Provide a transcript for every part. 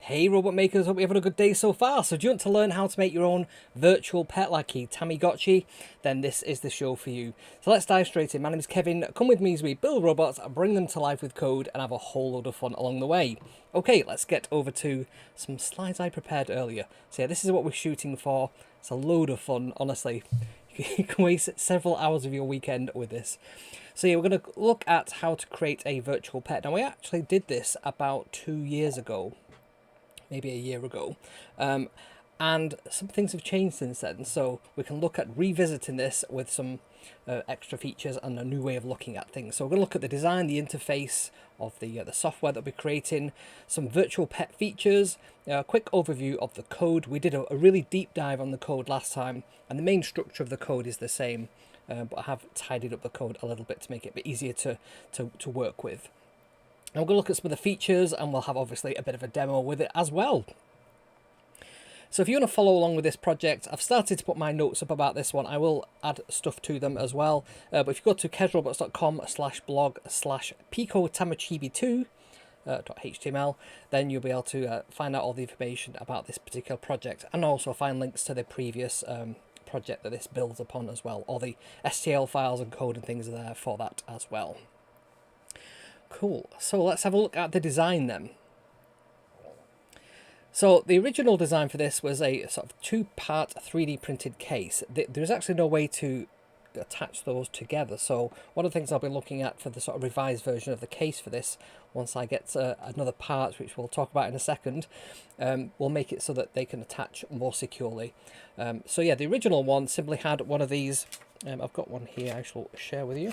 Hey robot makers, hope you're having a good day so far. So do you want to learn how to make your own virtual pet like a Tamagotchi? Then this is the show for you. So let's dive straight in. My name is Kevin. Come with me as we build robots, bring them to life with code, and have a whole load of fun along the way. Okay, let's get over to some slides I prepared earlier. So yeah, this is what we're shooting for. It's a load of fun, honestly. You can waste several hours of your weekend with this. So yeah, we're going to look at how to create a virtual pet. Now we actually did this about 2 years ago. Maybe a year ago, and some things have changed since then, so we can look at revisiting this with some extra features and a new way of looking at things. So we're going to look at the design, the interface of the software that we're creating, some virtual pet features, a quick overview of the code. We did a really deep dive on the code last time, and the main structure of the code is the same, but I have tidied up the code a little bit to make it a bit easier to work with. And we're going to look at some of the features, and we'll have obviously a bit of a demo with it as well. So if you want to follow along with this project, I've started to put my notes up about this one. I will add stuff to them as well. But if you go to kezrobots.com/blog/picotamachibi2.html, then you'll be able to find out all the information about this particular project, and also find links to the previous project that this builds upon as well. All the STL files and code and things are there for that as well. Cool, so let's have a look at the design then. So the original design for this was a sort of two-part 3D printed case. There's actually no way to attach those together, so one of the things I'll be looking at for the sort of revised version of the case for this, once I get another part, which we'll talk about in a second, we'll make it so that they can attach more securely. So yeah, the original one simply had one of these. I've got one here I shall share with you.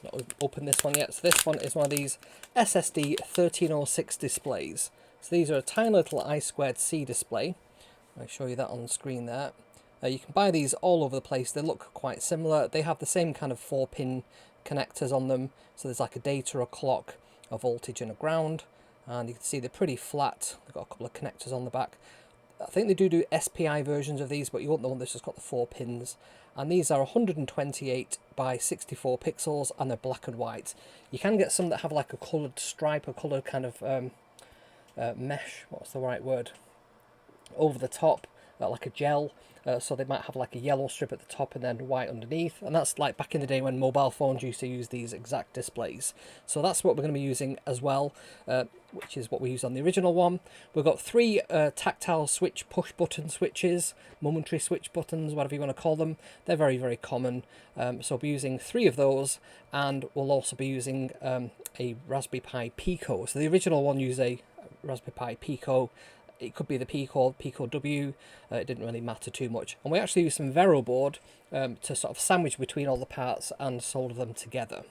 Not open this one yet. So this one is one of these SSD1306 displays. So these are a tiny little I2C display. I'll show you that on the screen there. You can buy these all over the place. They look quite similar. They have the same kind of 4-pin connectors on them. So there's like a data, a clock, a voltage and a ground. And you can see they're pretty flat. They've got a couple of connectors on the back. I think they do SPI versions of these, but you won't know one that's just got the 4 pins. And these are 128 by 64 pixels, and they're black and white. You can get some that have like a coloured stripe, a coloured kind of mesh, what's the right word, over the top, like a gel. So they might have like a yellow strip at the top and then white underneath, and that's like back in the day when mobile phones used to use these exact displays. So that's what we're going to be using as well, which is what we used on the original one. We've got 3 tactile switch push button switches, momentary switch buttons, whatever you want to call them. They're very, very common. So we'll be using 3 of those, and we'll also be using a Raspberry Pi Pico. So the original one used a Raspberry Pi Pico. It could be the Pico, Pico-W, it didn't really matter too much. And we actually used some Vero board to sort of sandwich between all the parts and solder them together.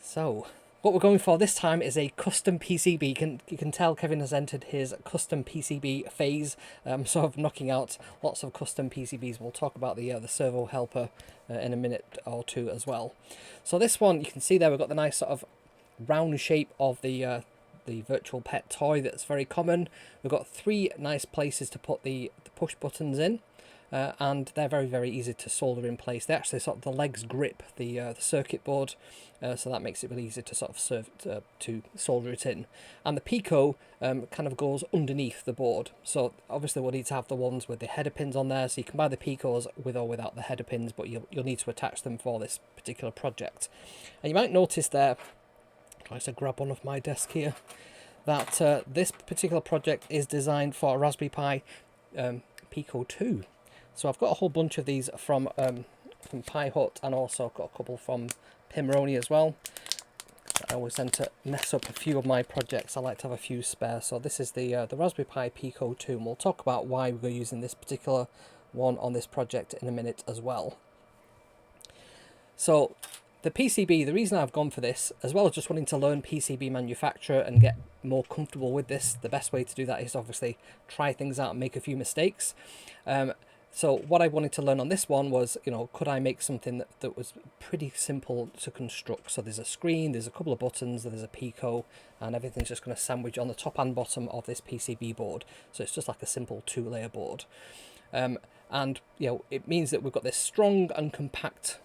So, what we're going for this time is a custom PCB. You can tell Kevin has entered his custom PCB phase, sort of knocking out lots of custom PCBs. We'll talk about the Servo helper in a minute or two as well. So this one, you can see there, we've got the nice sort of round shape of the virtual pet toy that's very common. We've got 3 nice places to put the push buttons in, and they're very, very easy to solder in place. They actually sort of, the legs grip the circuit board, so that makes it really easy to sort of to solder it in. And the Pico kind of goes underneath the board, so obviously we'll need to have the ones with the header pins on there, so you can buy the Picos with or without the header pins, but you'll need to attach them for this particular project. And you might notice there, try to grab one off my desk here, that this particular project is designed for a Raspberry Pi Pico 2. So I've got a whole bunch of these from Pi Hut, and also got a couple from Pimoroni as well. I always tend to mess up a few of my projects. I like to have a few spare. So this is the Raspberry Pi Pico 2, and we'll talk about why we're using this particular one on this project in a minute as well. So the PCB, the reason I've gone for this, as well as just wanting to learn PCB manufacture and get more comfortable with this, the best way to do that is obviously try things out and make a few mistakes. So what I wanted to learn on this one was, could I make something that was pretty simple to construct? So there's a screen, there's a couple of buttons, there's a Pico, and everything's just going to sandwich on the top and bottom of this PCB board. So it's just like a simple 2-layer board. And it means that we've got this strong and compact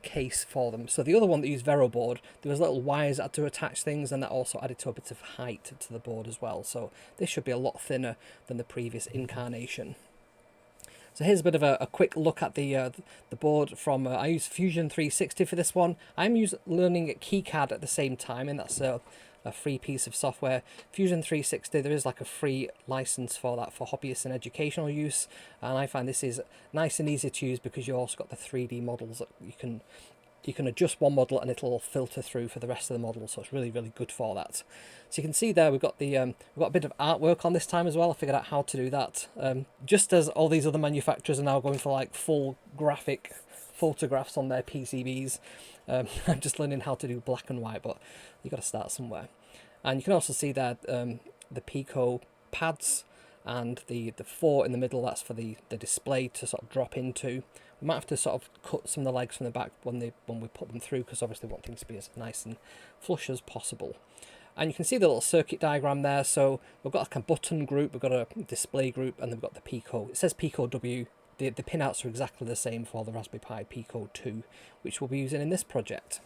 case for them. So the other one that used Vero board, there was little wires that had to attach things, and that also added to a bit of height to the board as well. So this should be a lot thinner than the previous incarnation. So here's a bit of a quick look at the board from, I use Fusion 360 for this one. I'm learning KiCad at the same time, and that's a free piece of software. Fusion 360, there is like a free license for that for hobbyists and educational use, and I find this is nice and easy to use because you also got the 3D models that you can adjust one model and it'll filter through for the rest of the model, so it's really good for that. So you can see there we've got a bit of artwork on this time as well. I figured out how to do that, just as all these other manufacturers are now going for like full graphic photographs on their PCBs. I'm just learning how to do black and white, but you've got to start somewhere. And you can also see there the Pico pads and the 4 in the middle, that's for the display to sort of drop into. We might have to sort of cut some of the legs from the back when we put them through, because obviously we want things to be as nice and flush as possible. And you can see the little circuit diagram there. So we've got like a button group, we've got a display group, and then we've got the Pico. It says Pico W. The pinouts are exactly the same for the Raspberry Pi Pico 2, which we'll be using in this project.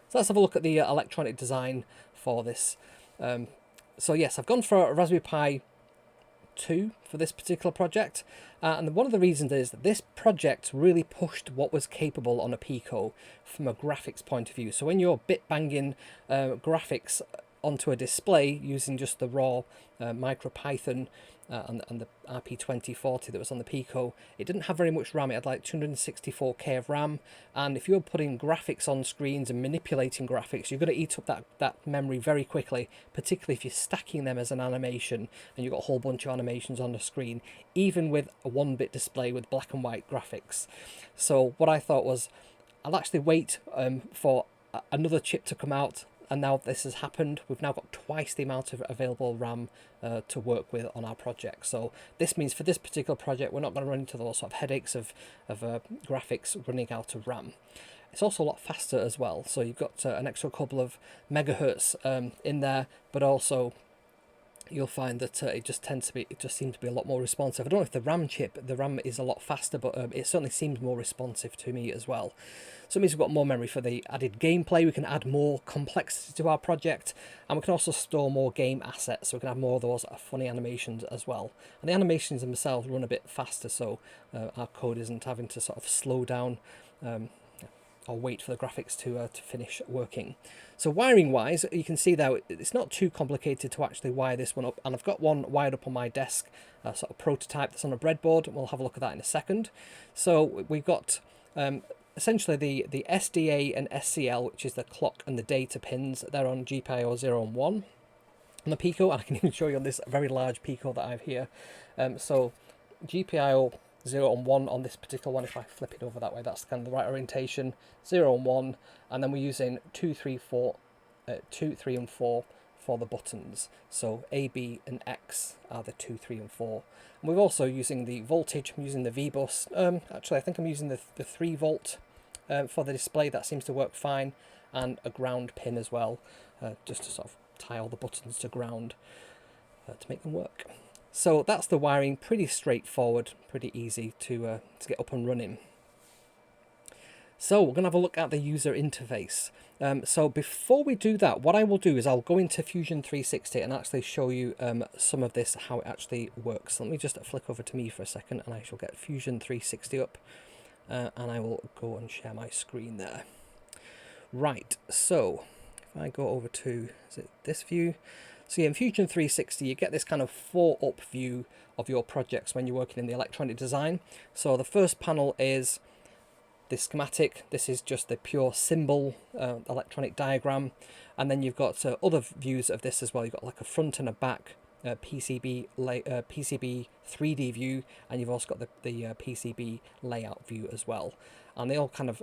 So let's have a look at the electronic design for this. So yes, I've gone for a Raspberry Pi 2 for this particular project, and one of the reasons is that this project really pushed what was capable on a Pico from a graphics point of view. So when you're bit banging graphics onto a display using just the raw MicroPython and the RP2040 that was on the Pico, it didn't have very much RAM. It had like 264k of RAM, and if you're putting graphics on screens and manipulating graphics, you're going to eat up that memory very quickly, particularly if you're stacking them as an animation and you've got a whole bunch of animations on the screen, even with a 1-bit display with black and white graphics. So what I thought was, I'll actually wait for another chip to come out. And now this has happened, we've now got twice the amount of available RAM to work with on our project. So this means for this particular project, we're not going to run into those sort of headaches of graphics running out of RAM. It's also a lot faster as well. So you've got an extra couple of megahertz in there, but also you'll find that it just seems to be a lot more responsive. I don't know if the RAM is a lot faster, but it certainly seems more responsive to me as well. So it means we've got more memory for the added gameplay. We can add more complexity to our project, and we can also store more game assets, so we can have more of those funny animations as well. And the animations themselves run a bit faster, so our code isn't having to sort of slow down or wait for the graphics to finish working. So wiring wise, you can see there it's not too complicated to actually wire this one up, and I've got one wired up on my desk, a sort of prototype that's on a breadboard, and we'll have a look at that in a second. So we've got essentially the SDA and SCL, which is the clock and the data pins. They're on GPIO 0 and 1 on the Pico, and I can even show you on this very large Pico that I have here. So GPIO 0 and 1 on this particular one. If I flip it over that way, that's kind of the right orientation. 0 and 1, and then we're using 2, 3, and 4 for the buttons. So A, B, and X are the 2, 3, and 4. And we're also using the voltage. I'm using the V bus. Actually, I think I'm using the 3 volt for the display. That seems to work fine, and a ground pin as well, just to sort of tie all the buttons to ground to make them work. So that's the wiring, pretty straightforward, pretty easy to get up and running. So we're going to have a look at the user interface. So before we do that, what I will do is I'll go into Fusion 360 and actually show you some of this, how it actually works. Let me just flick over to me for a second, and I shall get Fusion 360 up, and I will go and share my screen there. Right, so if I go over to, is it this view? So yeah, in Fusion 360, you get this kind of 4-up view of your projects when you're working in the electronic design. So the first panel is the schematic. This is just the pure symbol electronic diagram. And then you've got other views of this as well. You've got like a front and a back PCB 3D view, and you've also got the PCB layout view as well. And they all kind of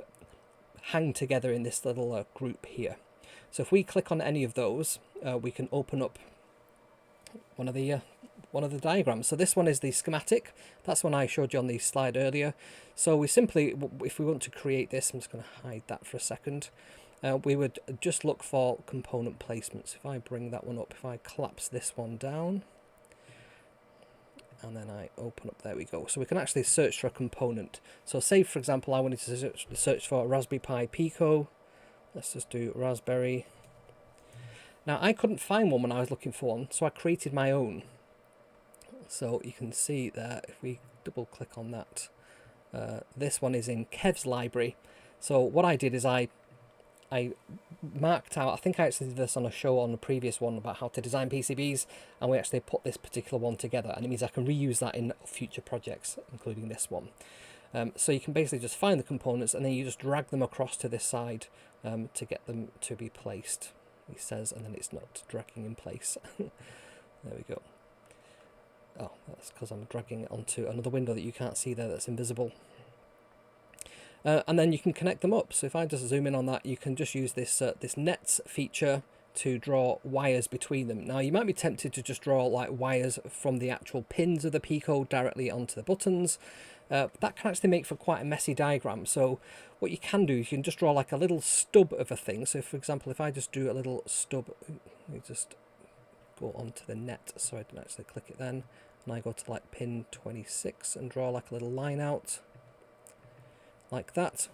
hang together in this little group here. So if we click on any of those, we can open up one of the diagrams. So this one is the schematic. That's one I showed you on the slide earlier. So we simply, if we want to create this, I'm just going to hide that for a second. We would just look for component placements. If I bring that one up, if I collapse this one down, and then I open up, there we go. So we can actually search for a component. So say for example I wanted to search for a Raspberry Pi Pico. Let's just do Raspberry. Now I couldn't find one when I was looking for one, so I created my own. So you can see there, if we double click on that, this one is in Kev's library. So what I did is I marked out, I think I actually did this on a show on the previous one about how to design PCBs, and we actually put this particular one together, and it means I can reuse that in future projects, including this one. So you can basically just find the components and then you just drag them across to this side to get them to be placed. He says, and then it's not dragging in place. There we go. Oh, that's because I'm dragging it onto another window that you can't see there, that's invisible. And then you can connect them up. So if I just zoom in on that, you can just use this this nets feature to draw wires between them. Now you might be tempted to just draw like wires from the actual pins of the Pico directly onto the buttons. That can actually make for quite a messy diagram. So what you can do is you can just draw like a little stub of a thing. So for example, if I just do a little stub, let me just go onto the net so I didn't actually click it then, and I go to like pin 26 and draw like a little line out like that.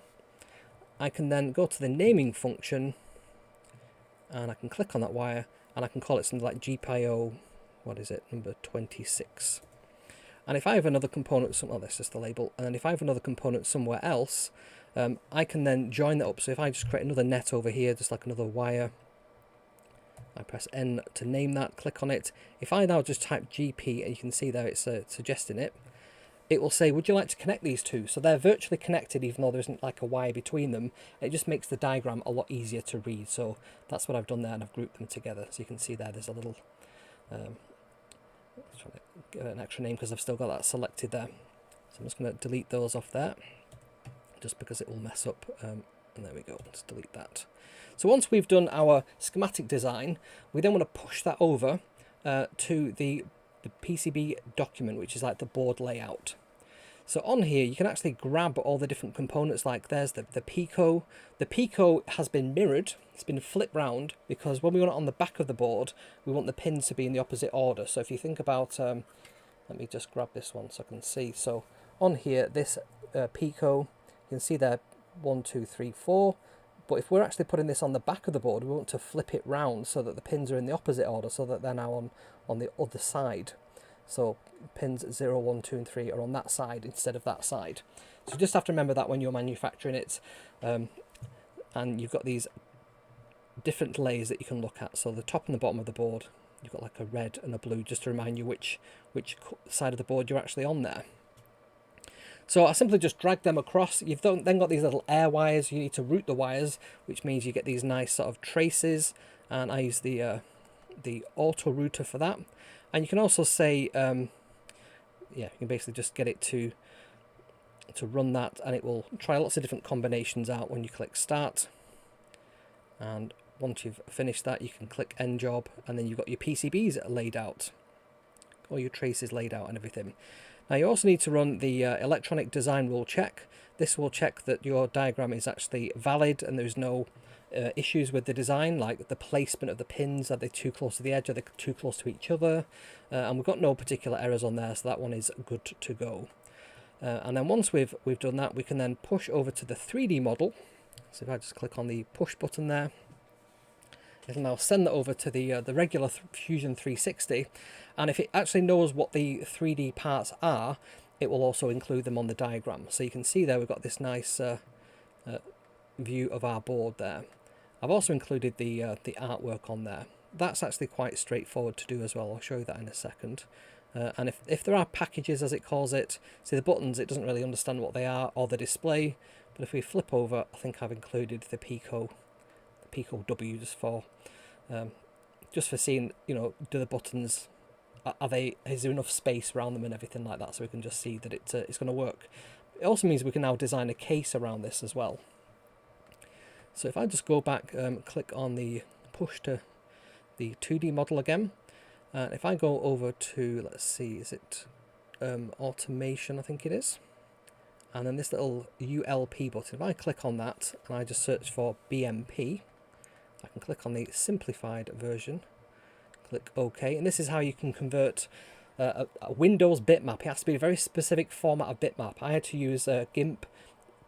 I can then go to the naming function and I can click on that wire and I can call it something like GPIO, what is it, number 26. And if I have another component, oh, that's just the label, and then if I have another component somewhere else, I can then join that up. So if I just create another net over here, just like another wire, I press N to name that, click on it. If I now just type GP, and you can see there it's suggesting it, it will say, would you like to connect these two? So they're virtually connected even though there isn't like a wire between them. It just makes the diagram a lot easier to read. So that's what I've done there, and I've grouped them together. So you can see there's a little, trying to give it an extra name because I've still got that selected there. So I'm just going to delete those off there, just because it will mess up. And there we go, let's delete that. So once we've done our schematic design, we then want to push that over to the PCB document, which is like the board layout. So on here you can actually grab all the different components. Like there's the Pico. The Pico has been mirrored, it's been flipped round, because when we want it on the back of the board we want the pins to be in the opposite order. So if you think about, let me just grab this one so I can see. So on here, this Pico, you can see there 1, 2, 3, 4. But if we're actually putting this on the back of the board, we want to flip it round so that the pins are in the opposite order, so that they're now on the other side. So pins 0, 1, 2 and 3 are on that side instead of that side. So you just have to remember that when you're manufacturing it. And you've got these different layers that you can look at. So the top and the bottom of the board, you've got like a red and a blue, just to remind you which side of the board you're actually on there. So I simply just drag them across. You've then got these little air wires. You need to route the wires, which means you get these nice sort of traces. And I use the auto router for that. And you can also say, yeah, you can basically just get it to run that, and it will try lots of different combinations out when you click start. And once you've finished that, you can click end job, and then you've got your PCBs laid out, all your traces laid out and everything. Now you also need to run the electronic design rule check. This will check that your diagram is actually valid and there's no issues with the design, like the placement of the pins. Are they too close to the edge? Are they too close to each other? And we've got no particular errors on there, so that one is good to go. And then once we've done that, we can then push over to the 3D model. So if I just click on the push button there, it'll now send that over to the regular Fusion 360, and if it actually knows what the 3D parts are, it will also include them on the diagram. So you can see there we've got this nice view of our board there. I've also included the artwork on there. That's actually quite straightforward to do as well. I'll show you that in a second. And if there are packages, as it calls it, see the buttons, it doesn't really understand what they are, or the display. But if we flip over, I think I've included the Pico W just for seeing, you know, do the buttons, is there enough space around them and everything like that, so we can just see that it's going to work. It also means we can now design a case around this as well. So if I just go back, click on the push to the 2D model again, and if I go over to, let's see, is it automation, I think it is, and then this little ULP button, if I click on that and I just search for BMP, I can click on the simplified version, click OK, and this is how you can convert a Windows bitmap. It has to be a very specific format of bitmap. I had to use GIMP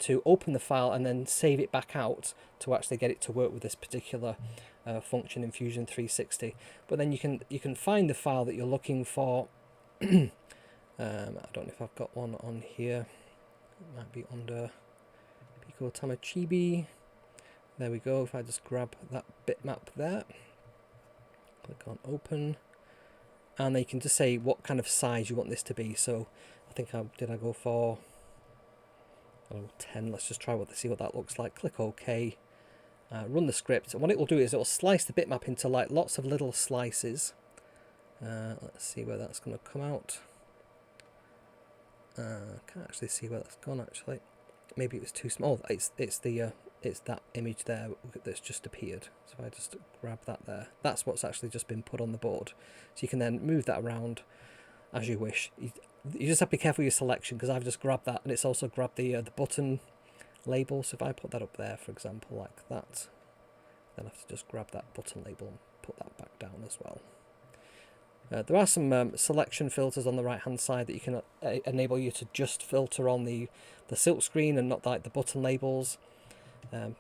to open the file and then save it back out to actually get it to work with this particular function in Fusion 360. But then you can find the file that you're looking for. I don't know if I've got one on here. It might be under Picotamachibi. There we go. If I just grab that bitmap there, click on open, and then you can just say what kind of size you want this to be. So I think did I go for 10? Let's just try see what that looks like. Click OK. Run the script, and what it will do is it will slice the bitmap into like lots of little slices. Let's see where that's going to come out. Can't actually see where that's gone actually. Maybe it was too small. It's that image there that's just appeared. So I just grab that there. That's what's actually just been put on the board. So you can then move that around as you wish. You just have to be careful with your selection, because I've just grabbed that, and it's also grabbed the button label. So if I put that up there, for example, like that, then I have to just grab that button label and put that back down as well. There are some selection filters on the right hand side that you can enable you to just filter on the silk screen and not like the button labels. There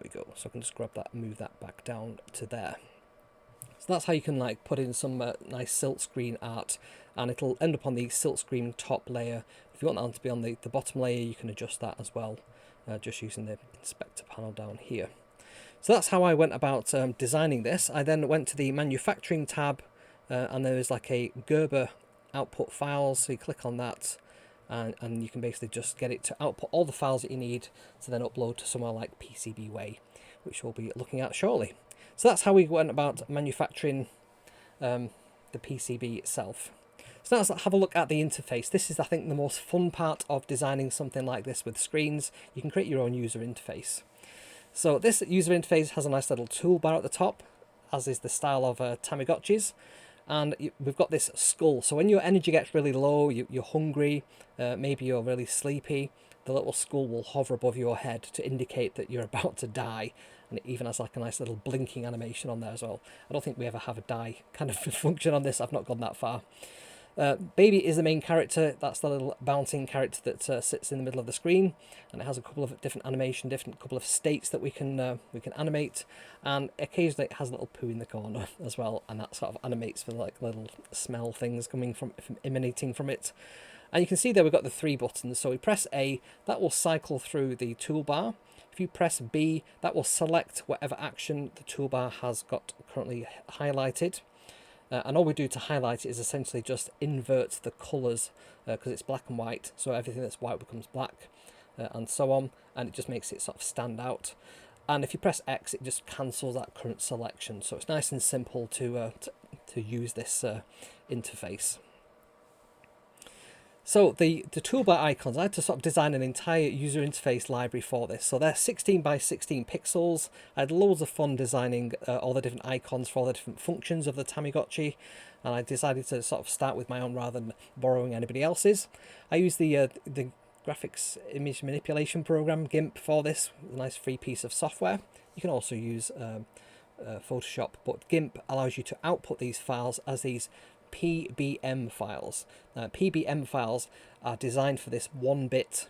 we go. So I can just grab that and move that back down to there. So that's how you can like put in some nice silk screen art, and it'll end up on the silk screen top layer. If you want that one to be on the bottom layer, you can adjust that as well, just using the inspector panel down here. So that's how I went about designing this. I then went to the manufacturing tab, and there is like a Gerber output files, so you click on that, and you can basically just get it to output all the files that you need to then upload to somewhere like PCBWay, which we'll be looking at shortly. So that's how we went about manufacturing the PCB itself. So now let's have a look at the interface. This is, I think, the most fun part of designing something like this with screens. You can create your own user interface. So this user interface has a nice little toolbar at the top, as is the style of Tamagotchis. And we've got this skull. So when your energy gets really low, you're hungry, maybe you're really sleepy, the little skull will hover above your head to indicate that you're about to die. And it even has like a nice little blinking animation on there as well. I don't think we ever have a die kind of function on this. I've not gone that far. Baby is the main character. That's the little bouncing character that sits in the middle of the screen, and it has a couple of different animation, couple of states that we can animate, and occasionally it has a little poo in the corner as well, and that sort of animates for like little smell things coming from emanating from it. And you can see there we've got the 3 buttons. So we press A, that will cycle through the toolbar. If you press B, that will select whatever action the toolbar has got currently highlighted. And all we do to highlight it is essentially just invert the colours, because it's black and white, so everything that's white becomes black, and so on, and it just makes it sort of stand out. And if you press X, it just cancels that current selection, so it's nice and simple to use this interface. So the toolbar icons, I had to sort of design an entire user interface library for this. So they're 16 by 16 pixels. I had loads of fun designing all the different icons for all the different functions of the Tamagotchi, and I decided to sort of start with my own rather than borrowing anybody else's. I used the graphics image manipulation program GIMP for this, a nice free piece of software. You can also use Photoshop, but GIMP allows you to output these files as these PBM files. PBM files are designed for this 1-bit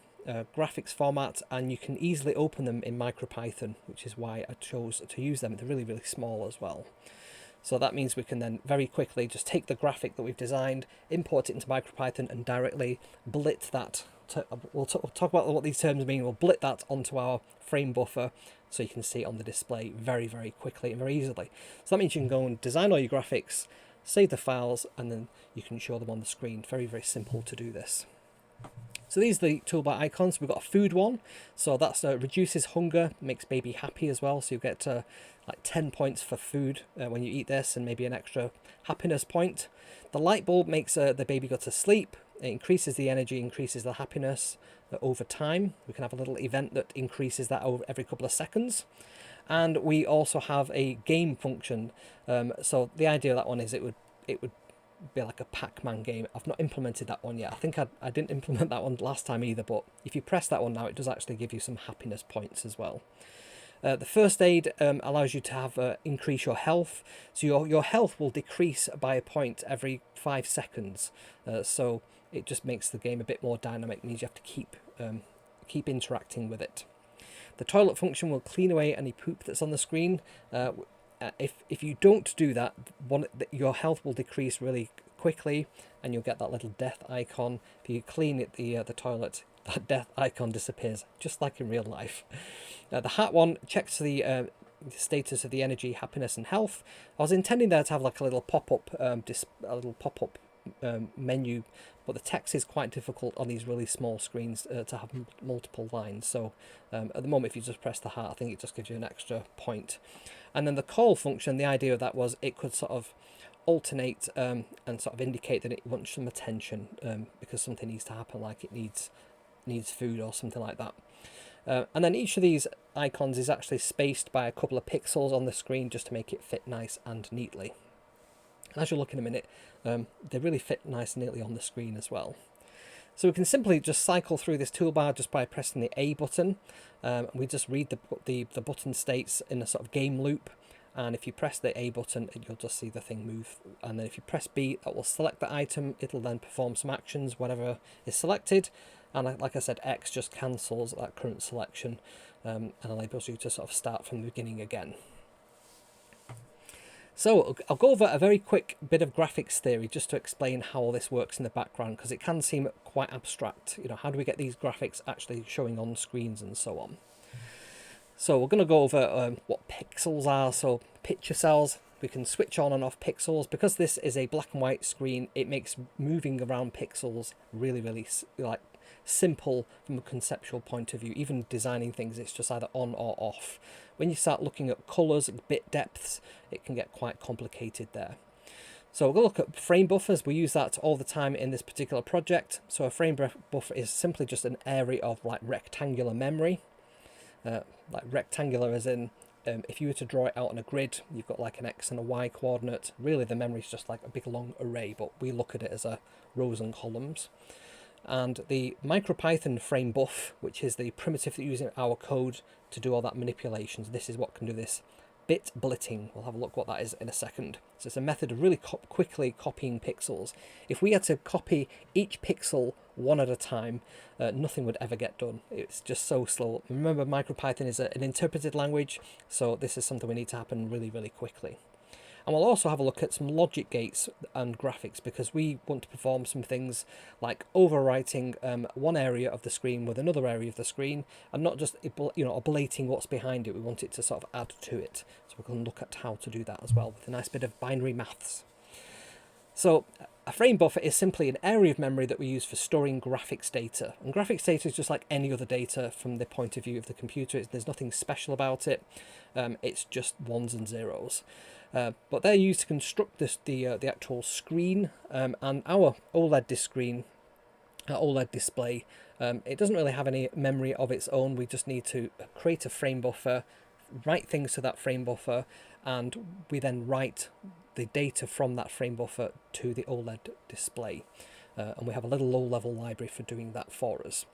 graphics format, and you can easily open them in MicroPython, which is why I chose to use them. They're really, really small as well. So that means we can then very quickly just take the graphic that we've designed, import it into MicroPython, and directly blit that. We'll talk about what these terms mean. We'll blit that onto our frame buffer so you can see it on the display very, very quickly and very easily. So that means you can go and design all your graphics, save the files, and then you can show them on the screen. Very, very simple to do this. So these are the toolbar icons. We've got a food one, so that's reduces hunger, makes baby happy as well. So you get like 10 points for food when you eat this, and maybe an extra happiness point. The light bulb makes the baby go to sleep. It increases the energy, increases the happiness over time. We can have a little event that increases that over every couple of seconds. And we also have a game function. So the idea of that one is it would be like a Pac-Man game. I've not implemented that one yet. I think I didn't implement that one last time either, but if you press that one now, it does actually give you some happiness points as well. The first aid allows you to have increase your health, so your health will decrease by a point every 5 seconds. So it just makes the game a bit more dynamic. Means you have to keep interacting with it. The toilet function will clean away any poop that's on the screen. If you don't do that, your health will decrease really quickly, and you'll get that little death icon. If you clean it, the toilet, that death icon disappears, just like in real life. The hat one checks the status of the energy, happiness, and health. I was intending there to have like a little pop-up, menu, but the text is quite difficult on these really small screens to have multiple lines. So at the moment, if you just press the hat, I think it just gives you an extra point. And then the call function, the idea of that was it could sort of alternate and sort of indicate that it wants some attention because something needs to happen, like it needs food or something like that. And then each of these icons is actually spaced by a couple of pixels on the screen just to make it fit nice and neatly. And as you'll look in a minute, they really fit nice and neatly on the screen as well. So we can simply just cycle through this toolbar just by pressing the A button. We just read the button states in a sort of game loop. And if you press the A button, you'll just see the thing move. And then if you press B, that will select the item. It'll then perform some actions, whatever is selected. And like I said, X just cancels that current selection and enables you to sort of start from the beginning again. So I'll go over a very quick bit of graphics theory just to explain how all this works in the background, because it can seem quite abstract. You know, how do we get these graphics actually showing on screens and so on? So we're going to go over what pixels are. So picture cells, we can switch on and off pixels. Because this is a black and white screen, it makes moving around pixels really, really like simple from a conceptual point of view. Even designing things, it's just either on or off. When you start looking at colors and bit depths, it can get quite complicated there. So we're going to look at frame buffers. We use that all the time in this particular project. So a frame buffer is simply just an area of like rectangular memory. Like rectangular as in if you were to draw it out on a grid, you've got like an X and a Y coordinate. Really the memory is just like a big long array, but we look at it as rows and columns. And the MicroPython frame buff, which is the primitive that uses our code to do all that manipulations, this is what can do this bit blitting. We'll have a look what that is in a second. So it's a method of really quickly copying pixels. If we had to copy each pixel one at a time, nothing would ever get done. It's just so slow. Remember, MicroPython is an interpreted language, so this is something we need to happen really, really quickly. And we'll also have a look at some logic gates and graphics, because we want to perform some things like overwriting one area of the screen with another area of the screen, and not just ablating what's behind it. We want it to sort of add to it. So we're going to look at how to do that as well with a nice bit of binary maths. So a frame buffer is simply an area of memory that we use for storing graphics data. And graphics data is just like any other data from the point of view of the computer. There's nothing special about it. It's just ones and zeros. But they're used to construct the actual screen, and our OLED display, it doesn't really have any memory of its own. We just need to create a frame buffer, write things to that frame buffer, and we then write the data from that frame buffer to the OLED display. And we have a little low-level library for doing that for us.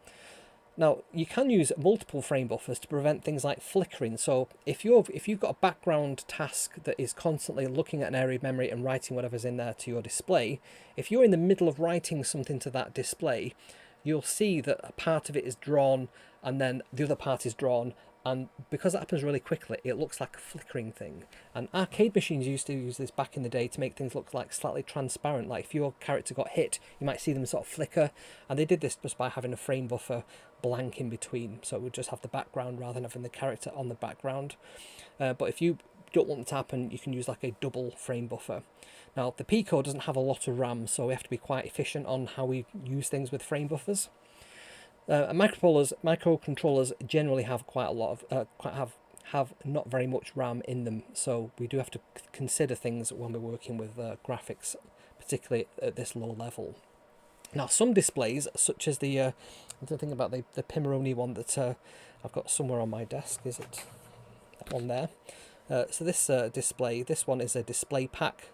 Now, you can use multiple frame buffers to prevent things like flickering. So if you've got a background task that is constantly looking at an area of memory and writing whatever's in there to your display, if you're in the middle of writing something to that display, you'll see that a part of it is drawn and then the other part is drawn. And because that happens really quickly, it looks like a flickering thing. And arcade machines used to use this back in the day to make things look like slightly transparent. Like if your character got hit, you might see them sort of flicker. And they did this just by having a frame buffer blank in between. So it would just have the background rather than having the character on the background. But if you don't want it to happen, you can use like a double frame buffer. Now, the Pico doesn't have a lot of RAM, so we have to be quite efficient on how we use things with frame buffers. Microcontrollers generally have quite a lot of have not very much RAM in them, so we do have to consider things when we're working with graphics, particularly at this low level. Now, some displays, such as the think about the Pimoroni one that I've got somewhere on my desk. Is it that one there? So this display, this one is a display pack.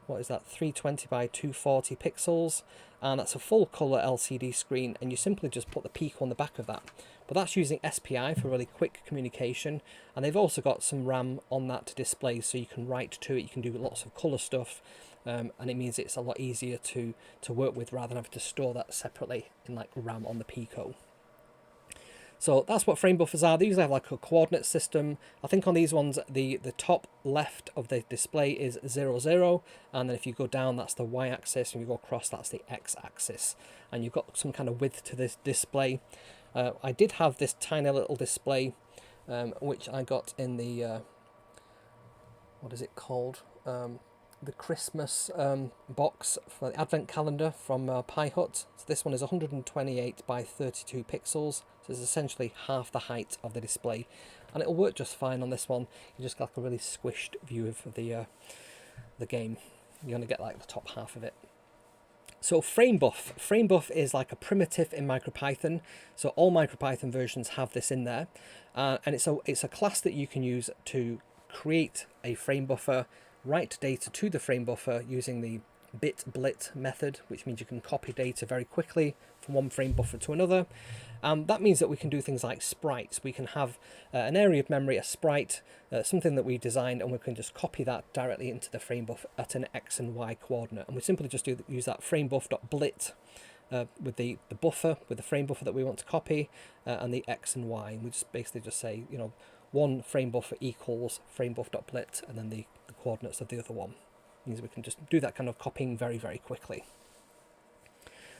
what is that, 320 by 240 pixels, and that's a full color LCD screen, and you simply just put the Pico on the back of that. But that's using SPI for really quick communication, and they've also got some RAM on that to display, so you can write to it, you can do lots of color stuff, and it means it's a lot easier to work with rather than having to store that separately in like RAM on the Pico. So that's what frame buffers are. They usually have like a coordinate system. I think on these ones, the top left of the display is 0, 0. And then if you go down, that's the y-axis. And you go across, that's the x-axis. And you've got some kind of width to this display. I did have this tiny little display, which I got in the, what is it called? The Christmas box for the advent calendar from Pi Hut. So this one is 128 by 32 pixels, so it's essentially half the height of the display, and it'll work just fine on this one. You just got like a really squished view of the game. You're going to get like the top half of it. So frame buff is like a primitive in MicroPython. So all MicroPython versions have this in there, and it's a class that you can use to create a frame buffer, write data to the frame buffer using the bit-blit method, which means you can copy data very quickly from one frame buffer to another. That means that we can do things like sprites. We can have an area of memory, a sprite, something that we designed, and we can just copy that directly into the frame buffer at an x and y coordinate. And we simply just use that framebuff.blit with the buffer, with the frame buffer that we want to copy, and the x and y. And we just basically just say, you know, one frame buffer equals framebuff.blit, and then the coordinates of the other one. Means we can just do that kind of copying very, very quickly.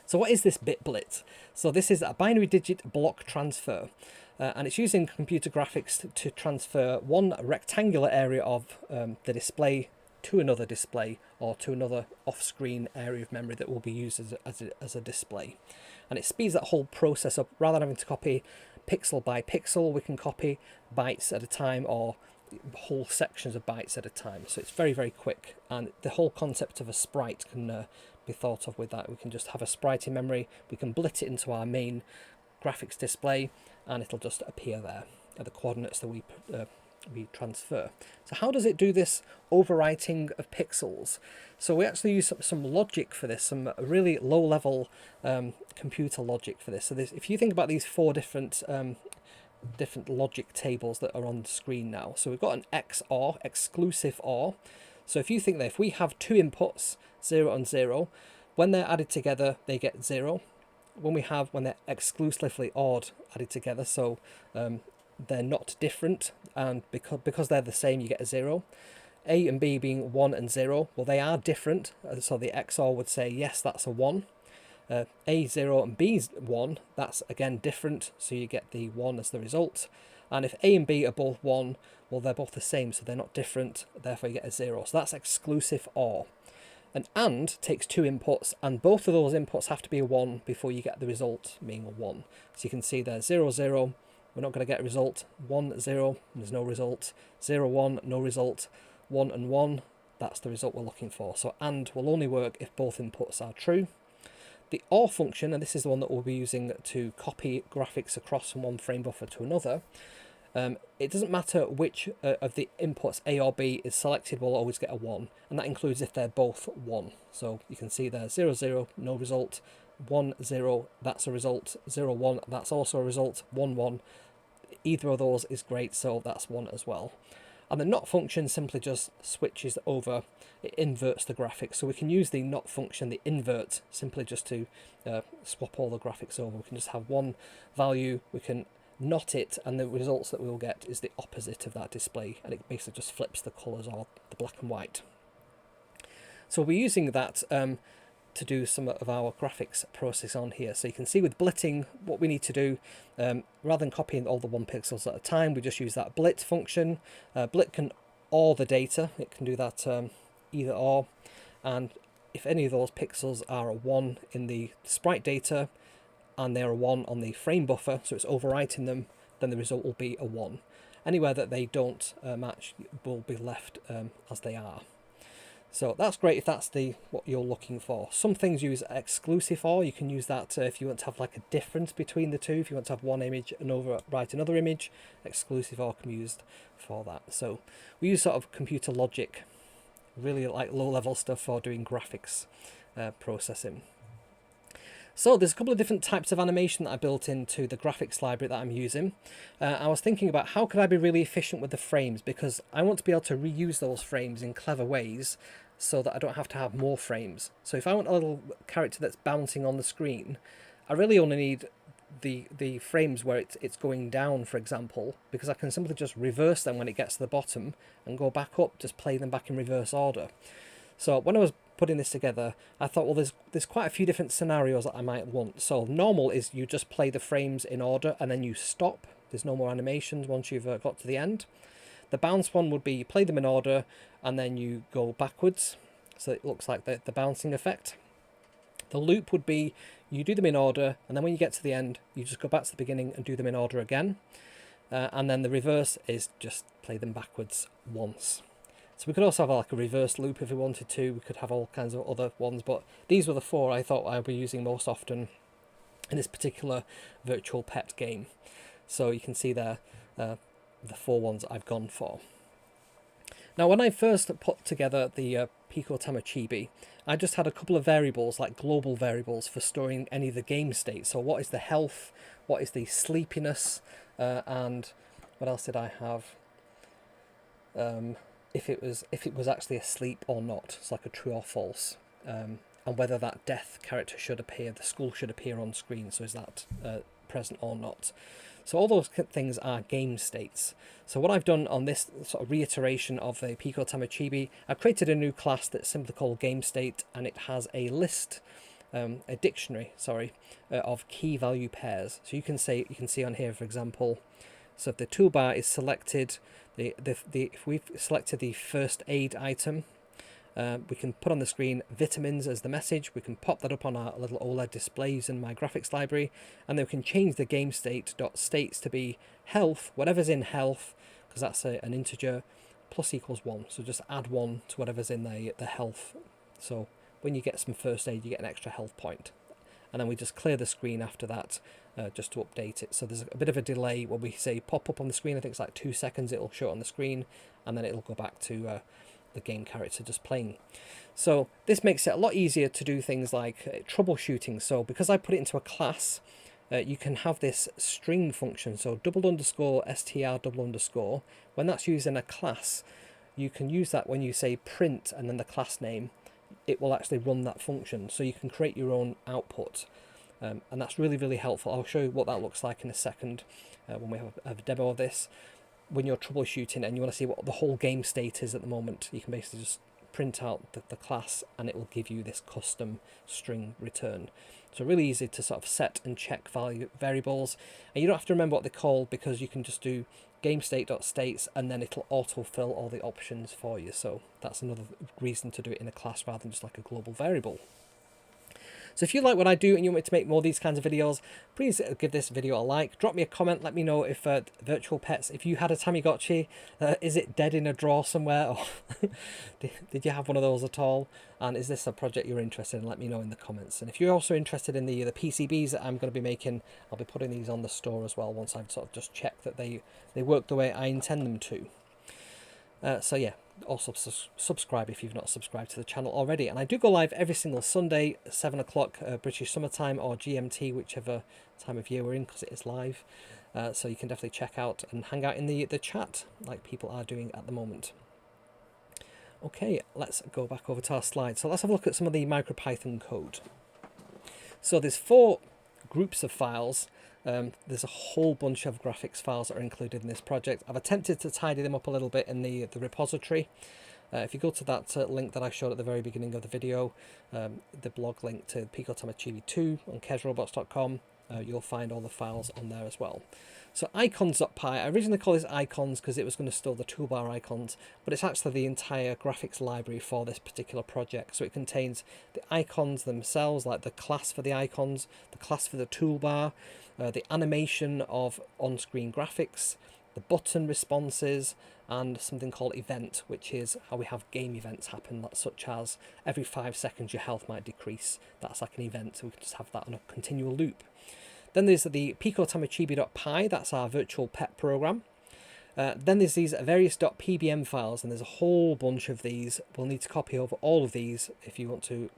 So what is this bit-blit? So this is a binary digit block transfer, and it's using computer graphics to transfer one rectangular area of the display to another display, or to another off-screen area of memory that will be used as a display. And it speeds that whole process up. Rather than having to copy pixel by pixel, we can copy bytes at a time, or whole sections of bytes at a time. So it's very, very quick, and the whole concept of a sprite can be thought of with that. We can just have a sprite in memory, we can blit it into our main graphics display, and it'll just appear there at the coordinates that we transfer. So how does it do this overwriting of pixels? So we actually use some logic for this, some really low-level computer logic for this. So if you think about these four different logic tables that are on the screen now. So we've got an XOR, exclusive OR. So if you think that if we have two inputs, 0 and 0, when they're added together, they get 0. When they're exclusively ORed added together, so they're not different, and because they're the same, you get a 0. A and B being 1 and 0, well, they are different, so the XOR would say, yes, that's a 1. A0 and B1, that's again different, so you get the 1 as the result. And if A and B are both 1, well, they're both the same, so they're not different, therefore you get a 0. So that's exclusive OR. An AND takes two inputs, and both of those inputs have to be a 1 before you get the result being a 1. So you can see there, 0, 0, we're not going to get a result. 1, 0, there's no result. 0, 1, no result. 1 and 1, that's the result we're looking for. So AND will only work if both inputs are true. The OR function, and this is the one that we'll be using to copy graphics across from one frame buffer to another, it doesn't matter which of the inputs A or B is selected, we'll always get a 1, and that includes if they're both 1. So you can see there, 0, 0, no result, 1, 0, that's a result, 0, 1, that's also a result, 1, 1, either of those is great, so that's 1 as well. And the NOT function simply just switches over, it inverts the graphics. So we can use the NOT function, the invert, simply just to swap all the graphics over. We can just have one value, we can NOT it, and the results that we will get is the opposite of that display, and it basically just flips the colours or the black and white. So we're using that to do some of our graphics process on here. So you can see with blitting, what we need to do, rather than copying all the 1 pixels at a time, we just use that blit function. Blit can OR the data, it can do that either or, and if any of those pixels are a 1 in the sprite data, and they're a 1 on the frame buffer, so it's overwriting them, then the result will be a 1. Anywhere that they don't match will be left as they are. So that's great if that's what you're looking for. Some things use exclusive OR. You can use that if you want to have like a difference between the two. If you want to have one image and overwrite another image, exclusive OR can be used for that. So we use sort of computer logic really like low-level stuff for doing graphics processing. So there's a couple of different types of animation that I built into the graphics library that I'm using. I was thinking about how could I be really efficient with the frames, because I want to be able to reuse those frames in clever ways so that I don't have to have more frames. So if I want a little character that's bouncing on the screen, I really only need the frames where it's going down, for example, because I can simply just reverse them when it gets to the bottom and go back up, just play them back in reverse order. So when I was putting this together, I thought, well, there's quite a few different scenarios that I might want. So normal is you just play the frames in order and then you stop. There's no more animations once you've got to the end. The bounce one would be you play them in order and then you go backwards, so it looks like the bouncing effect. The loop would be you do them in order, and then when you get to the end, you just go back to the beginning and do them in order again. And then the reverse is just play them backwards once. So we could also have like a reverse loop if we wanted to. We could have all kinds of other ones, but these were the four I thought I would be using most often in this particular virtual pet game. So you can see there the four ones I've gone for. Now, when I first put together the Picotamachibi, I just had a couple of variables, like global variables, for storing any of the game states. So what is the health, what is the sleepiness, and what else did I have? If it was actually asleep or not, it's like a true or false, and whether that death character should appear, the skull should appear on screen, so is that present or not. So all those things are game states. So what I've done on this sort of reiteration of the Picotamachibi, I've created a new class that's simply called game state, and it has a list, a dictionary, sorry, of key value pairs. So you can see on here, for example, so if the toolbar is selected, if we've selected the first aid item, we can put on the screen vitamins as the message. We can pop that up on our little OLED displays in my graphics library, and then we can change the game state.states to be health, whatever's in health, because that's an integer, plus equals 1. So just add 1 to whatever's in the health. So when you get some first aid, you get an extra health point. And then we just clear the screen after that, just to update it. So there's a bit of a delay when we say pop up on the screen. I think it's like 2 seconds it'll show on the screen, and then it'll go back to the game character just playing. So this makes it a lot easier to do things like troubleshooting. So because I put it into a class, you can have this string function, so _str_. When that's used in a class, you can use that when you say print and then the class name, it will actually run that function, so you can create your own output, and that's really, really helpful. I'll show you what that looks like in a second when we have a demo of this. When you're troubleshooting and you want to see what the whole game state is at the moment, you can basically just print out the class and it will give you this custom string return. So really easy to sort of set and check variables, and you don't have to remember what they're called, because you can just do GameState.states and then it'll autofill all the options for you. So that's another reason to do it in a class rather than just like a global variable. So if you like what I do and you want me to make more of these kinds of videos, please give this video a like, drop me a comment, let me know if virtual pets, if you had a Tamagotchi, is it dead in a drawer somewhere, or did you have one of those at all, and is this a project you're interested in? Let me know in the comments. And if you're also interested in the PCBs that I'm going to be making, I'll be putting these on the store as well once I've sort of just checked that they work the way I intend them to. So yeah, also subscribe if you've not subscribed to the channel already. And I do go live every single Sunday, 7 o'clock British summertime or GMT, whichever time of year we're in, because it is live. So you can definitely check out and hang out in the chat like people are doing at the moment. Okay, let's go back over to our slides. So let's have a look at some of the MicroPython code. So there's 4 groups of files. There's a whole bunch of graphics files that are included in this project. I've attempted to tidy them up a little bit in the repository. If you go to that link that I showed at the very beginning of the video, the blog link to Picotamachibi 2 on kesrobots.com, you'll find all the files on there as well. So icons.py, I originally called this icons because it was going to store the toolbar icons, but it's actually the entire graphics library for this particular project. So it contains the icons themselves, like the class for the icons, the class for the toolbar, the animation of on-screen graphics, the button responses, and something called event, which is how we have game events happen, such as every 5 seconds your health might decrease. That's like an event, so we can just have that on a continual loop. Then there's the Picotamachibi.py, that's our virtual pet program. Then there's these various .pbm files, and there's a whole bunch of these. We'll need to copy over all of these if you want to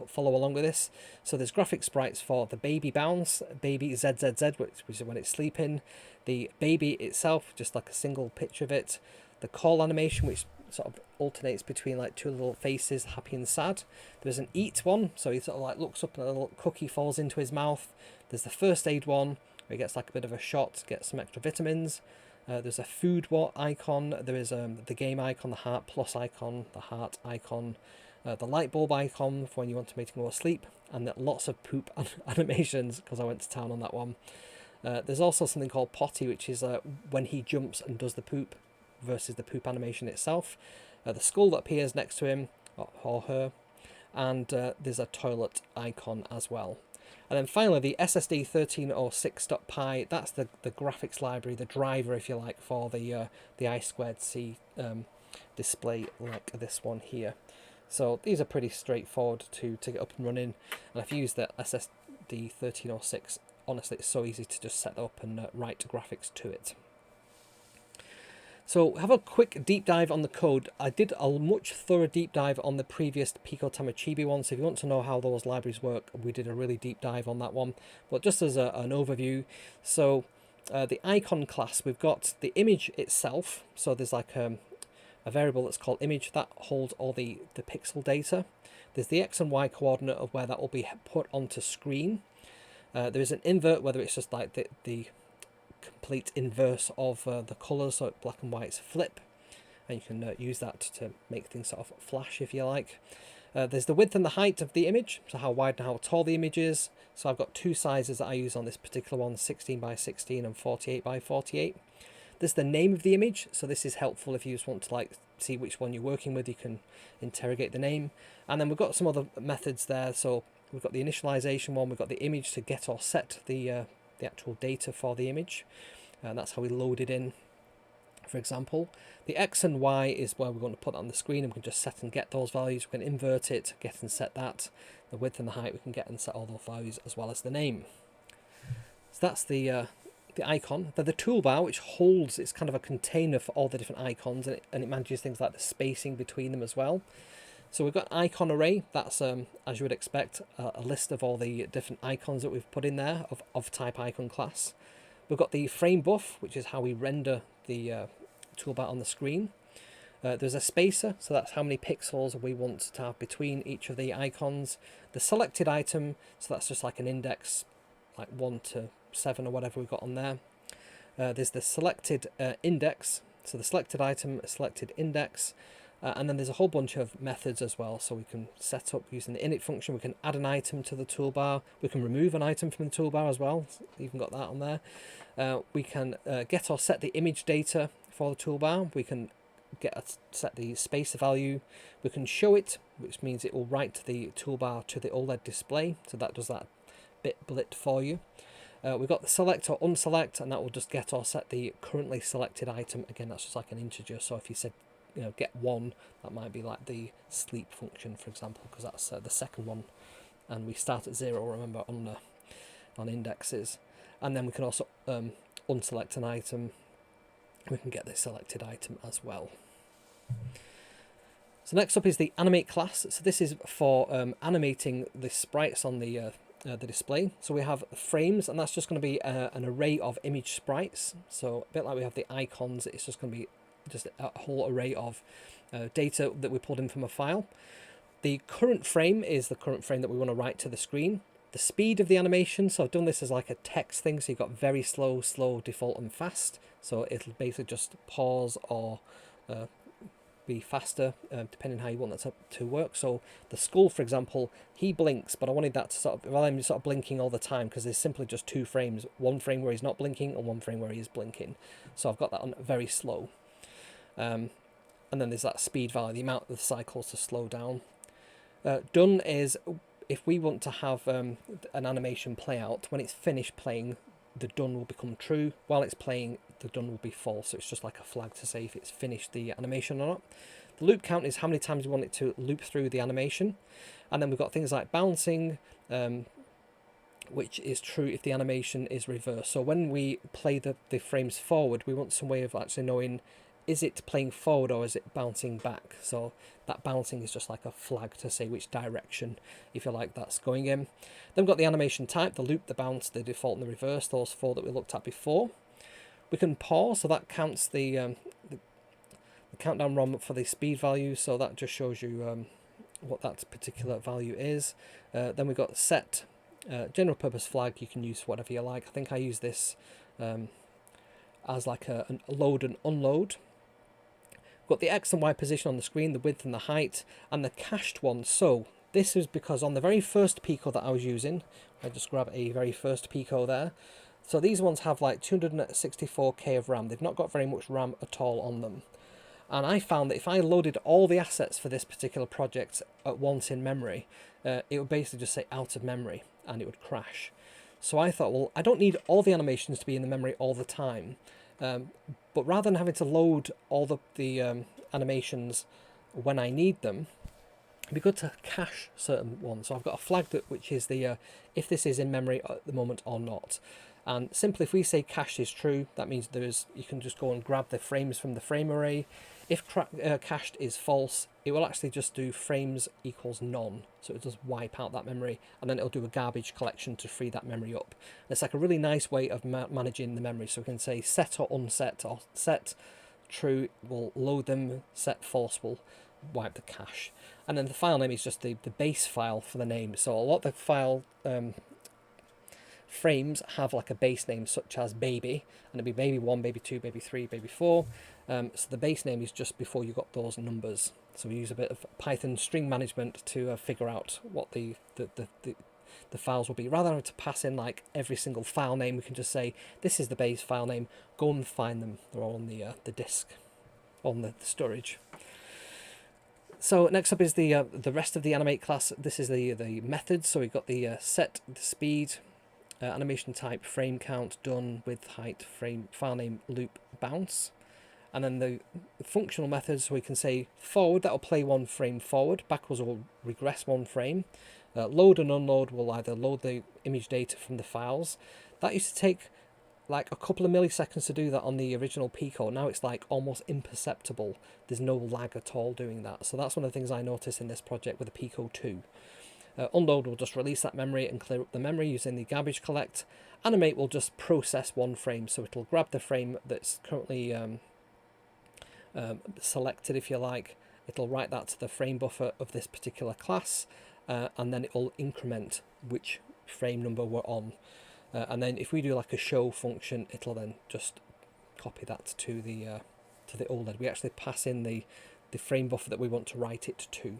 follow along with this. So there's graphic sprites for the baby bounce, baby ZZZ, which is when it's sleeping, the baby itself, just like a single picture of it, the call animation, which sort of alternates between like two little faces, happy and sad. There's an eat one, so he sort of like looks up and a little cookie falls into his mouth. There's the first aid one, where he gets like a bit of a shot, gets some extra vitamins. There's a food icon, there is the game icon, the heart plus icon, the heart icon, the light bulb icon for when you want to make him go to sleep, and lots of poop animations, because I went to town on that one. There's also something called potty, which is when he jumps and does the poop versus the poop animation itself. The skull that appears next to him, or her, and there's a toilet icon as well. And then finally, the SSD1306.Pi, that's the graphics library, the driver, if you like, for the I2C display like this one here. So these are pretty straightforward to get up and running. And I've used the SSD1306. Honestly, it's so easy to just set up and write graphics to it. So have a quick deep dive on the code. I did a much thorough deep dive on the previous Picotamachibi one, so if you want to know how those libraries work, we did a really deep dive on that one. But just as an overview, so the icon class, we've got the image itself, so there's like a variable that's called image that holds all the pixel data. There's the X and Y coordinate of where that will be put onto screen. There is an invert, whether it's just like the complete inverse of the colours, so black and white's flip, and you can use that to make things sort of flash if you like. There's the width and the height of the image, so how wide and how tall the image is. So I've got two sizes that I use on this particular one, 16 by 16 and 48 by 48. There's the name of the image, so this is helpful if you just want to like see which one you're working with, you can interrogate the name. And then we've got some other methods there, so we've got the initialization one, we've got the image to get or set the actual data for the image, and that's how we load it in, for example. The X and Y is where we're going to put that on the screen, and we can just set and get those values. We can invert it, get and set that. The width and the height, we can get and set all those values, as well as the name. So that's the icon. Then the toolbar, which holds, it's kind of a container for all the different icons, and it manages things like the spacing between them as well. So we've got icon array, that's, as you would expect, a list of all the different icons that we've put in there of type icon class. We've got the frame buff, which is how we render the toolbar on the screen. There's a spacer, so that's how many pixels we want to have between each of the icons. The selected item, so that's just like an index, like 1 to 7 or whatever we've got on there. There's the selected index, so the selected item, selected index. And then there's a whole bunch of methods as well, so we can set up using the init function, we can add an item to the toolbar, we can remove an item from the toolbar as well, so even got that on there. We can get or set the image data for the toolbar, we can set the spacer value, we can show it, which means it will write to the toolbar to the OLED display, so that does that bit for you. We've got the select or unselect, and that will just get or set the currently selected item. Again, that's just like an integer, so if you said get 1, that might be like the sleep function, for example, because that's the second one, and we start at 0, remember, on indexes. And then we can also unselect an item, we can get the selected item as well. So next up is the Animate class. So this is for animating the sprites on the display. So we have frames, and that's just going to be an array of image sprites, so a bit like we have the icons, it's just going to be just a whole array of data that we pulled in from a file. The current frame is the current frame that we want to write to the screen. The speed of the animation, so I've done this as like a text thing, so you've got very slow, default and fast, so it'll basically just pause or be faster depending how you want that to work. So the skull, for example, he blinks, but I wanted that to sort of, rather than sort of blinking all the time, because there's simply just 2 frames, one frame where he's not blinking and one frame where he is blinking, so I've got that on very slow. And then there's that speed value, the amount of the cycles to slow down. Done is if we want to have an animation play out, when it's finished playing, the done will become true. While it's playing, the done will be false. So it's just like a flag to say if it's finished the animation or not. The loop count is how many times you want it to loop through the animation. And then we've got things like bouncing, which is true if the animation is reversed. So when we play the frames forward, we want some way of actually knowing, is it playing forward or is it bouncing back? So that bouncing is just like a flag to say which direction, if you like, that's going in. Then we've got the animation type, the loop, the bounce, the default and the reverse, those four that we looked at before. We can pause, so that counts the countdown ROM for the speed value, so that just shows you what that particular value is. Then we've got set, general purpose flag, you can use whatever you like. I think I use this as like a load and unload. We've got the X and Y position on the screen, the width and the height, and the cached one. So this is because on the very first Pico that I was using, I just grab a very first Pico there. So these ones have like 264K of RAM. They've not got very much RAM at all on them. And I found that if I loaded all the assets for this particular project at once in memory, it would basically just say out of memory and it would crash. So I thought, well, I don't need all the animations to be in the memory all the time. But rather than having to load all the animations when I need them, it'd be good to cache certain ones. So I've got a flag which is the if this is in memory at the moment or not. And simply, if we say cached is true, that means you can just go and grab the frames from the frame array. If cached is false, it will actually just do frames equals none. So it does wipe out that memory, and then it'll do a garbage collection to free that memory up. And it's like a really nice way of managing the memory. So we can say set or unset, or set true will load them, set false will wipe the cache. And then the file name is just the base file for the name. So a lot of the file frames have like a base name such as baby, and it'll be baby 1, baby 2, baby 3, baby 4. So the base name is just before you got those numbers. So we use a bit of Python string management to figure out what the files will be. Rather than having to pass in like every single file name, we can just say this is the base file name, go and find them. They're all on the disk, on the storage. So next up is the rest of the Animate class. This is the methods. So we've got the set, the speed, animation type, frame count, done, width, height, frame, file name, loop, bounce. And then the functional methods, so we can say forward, that will play one frame forward, backwards will regress one frame. Load and unload will either load the image data from the files. That used to take like a couple of milliseconds to do that on the original Pico. Now it's like almost imperceptible. There's no lag at all doing that. So that's one of the things I noticed in this project with the Pico 2. Unload will just release that memory and clear up the memory using the garbage collect. Animate will just process one frame, so it'll grab the frame that's currently selected, if you like. It'll write that to the frame buffer of this particular class, and then it will increment which frame number we're on. And then if we do like a show function, it'll then just copy that to the OLED. We actually pass in the frame buffer that we want to write it to.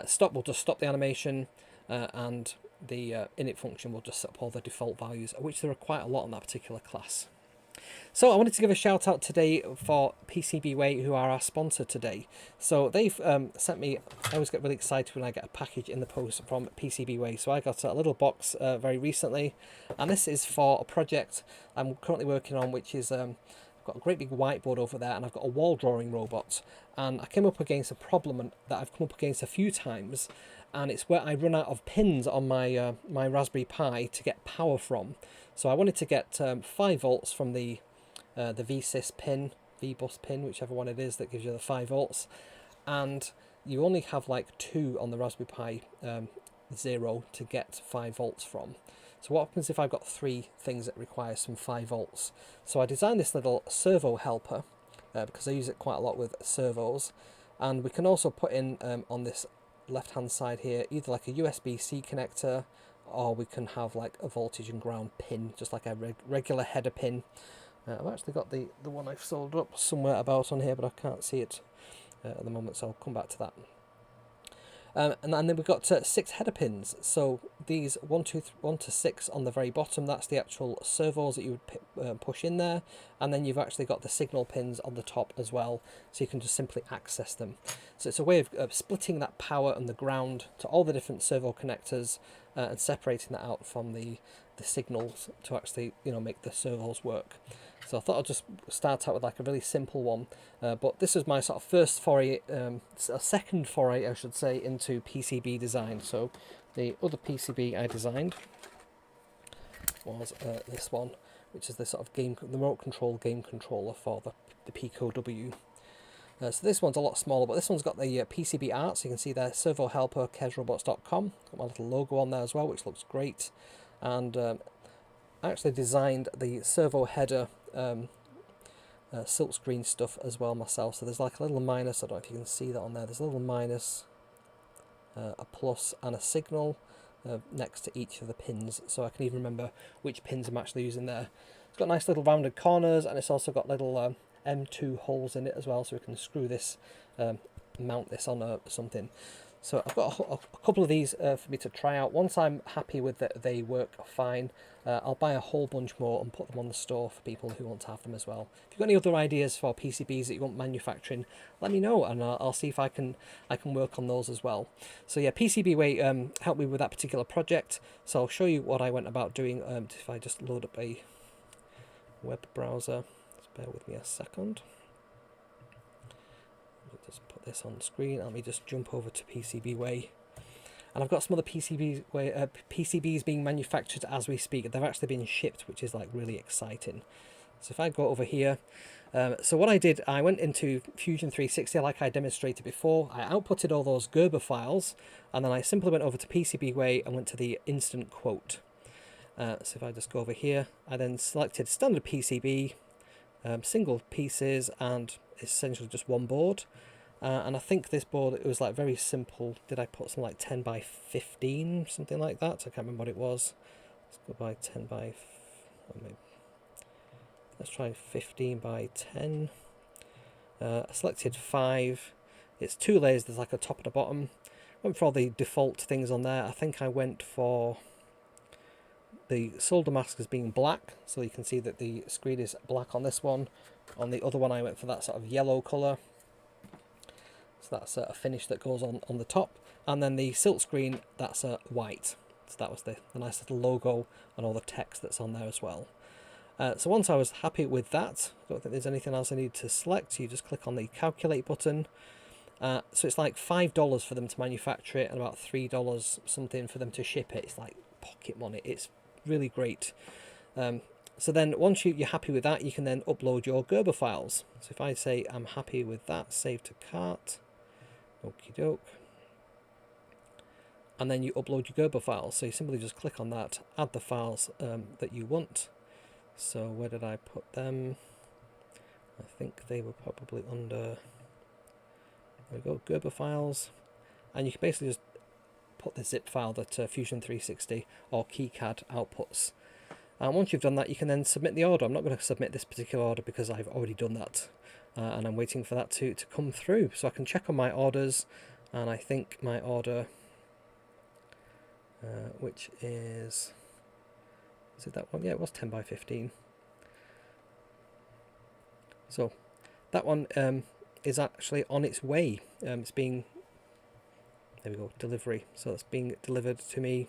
Stop will just stop the animation, and the init function will just set up all the default values, of which there are quite a lot on that particular class. So I wanted to give a shout out today for PCBWay, who are our sponsor today. So they've sent me, I always get really excited when I get a package in the post from PCBWay. So I got a little box very recently, and this is for a project I'm currently working on, which is I've got a great big whiteboard over there, and I've got a wall drawing robot. And I came up against a problem that I've come up against a few times, and it's where I run out of pins on my my Raspberry Pi to get power from. So I wanted to get 5 volts from the VSys pin, VBus pin, whichever one it is that gives you the 5 volts, and you only have like 2 on the Raspberry Pi 0 to get 5 volts from. So what happens if I've got 3 things that require some 5 volts? So I designed this little servo helper because I use it quite a lot with servos, and we can also put in on this left hand side here either like a USB-C connector, or we can have like a voltage and ground pin, just like a regular header pin. I've actually got the one I've soldiered up somewhere about on here, but I can't see it at the moment, so I'll come back to that. And then we've got 6 header pins. So these 1 to 6 on the very bottom, that's the actual servos that you would push in there. And then you've actually got the signal pins on the top as well, so you can just simply access them. So it's a way of splitting that power and the ground to all the different servo connectors and separating that out from the signals to actually, you know, make the servos work. So I thought I'd just start out with like a really simple one, but this is my sort of first foray, a second foray I should say, into PCB design. So the other PCB I designed was this one, which is the sort of the remote control game controller for the Pico W. So this one's a lot smaller, but this one's got the PCB art, so you can see there, Servo Helper, KesRobots.com. Got my little logo on there as well, which looks great. And I actually designed the servo header silkscreen stuff as well myself. So there's like a little minus, I don't know if you can see that on there, there's a little minus, a plus and a signal next to each of the pins, so I can even remember which pins I'm actually using there. It's got nice little rounded corners, and it's also got little M2 holes in it as well, so we can screw this, mount this on something. So I've got a couple of these for me to try out. Once I'm happy with that they work fine, I'll buy a whole bunch more and put them on the store for people who want to have them as well. If you've got any other ideas for PCBs that you want manufacturing, let me know, and I'll see if I can work on those as well. So yeah, PCBWay helped me with that particular project. So I'll show you what I went about doing. If I just load up a web browser, just bear with me a second. Just put this on screen. Let me just jump over to PCBWay, and I've got some other PCBs being manufactured as we speak. They've actually been shipped, which is like really exciting. So if I go over here, so what I did, I went into Fusion 360 like I demonstrated before. I outputted all those Gerber files, and then I simply went over to PCBWay and went to the instant quote. So if I just go over here, I then selected standard PCB, single pieces, and essentially just one board. And I think this board, it was like very simple. Did I put something like 10 by 15, something like that? I can't remember what it was. Let's go by 10 by, let's try 15 by 10. I selected 5. It's 2 layers, there's like a top and a bottom. Went for all the default things on there. I think I went for the solder mask as being black, so you can see that the screen is black on this one. On the other one I went for that sort of yellow colour. So that's a finish that goes on the top. And then the silk screen, that's white. So that was the nice little logo and all the text that's on there as well. So once I was happy with that, I don't think there's anything else I need to select. You just click on the calculate button. So it's like $5 for them to manufacture it and about $3 something for them to ship it. It's like pocket money. It's really great. So then once you're happy with that, you can then upload your Gerber files. So if I say I'm happy with that, save to cart, okie doke, and then you upload your Gerber files. So you simply just click on that, add the files that you want. So where did I put them? I think they were probably under, there we go, Gerber files, and you can basically just put the zip file that Fusion 360 or KiCad outputs. And once you've done that, you can then submit the order. I'm not going to submit this particular order because I've already done that, and I'm waiting for that to come through. So I can check on my orders, and I think my order, which is it that one? Yeah, it was 10 by 15. So that one is actually on its way. It's being, there we go, delivery. So it's being delivered to me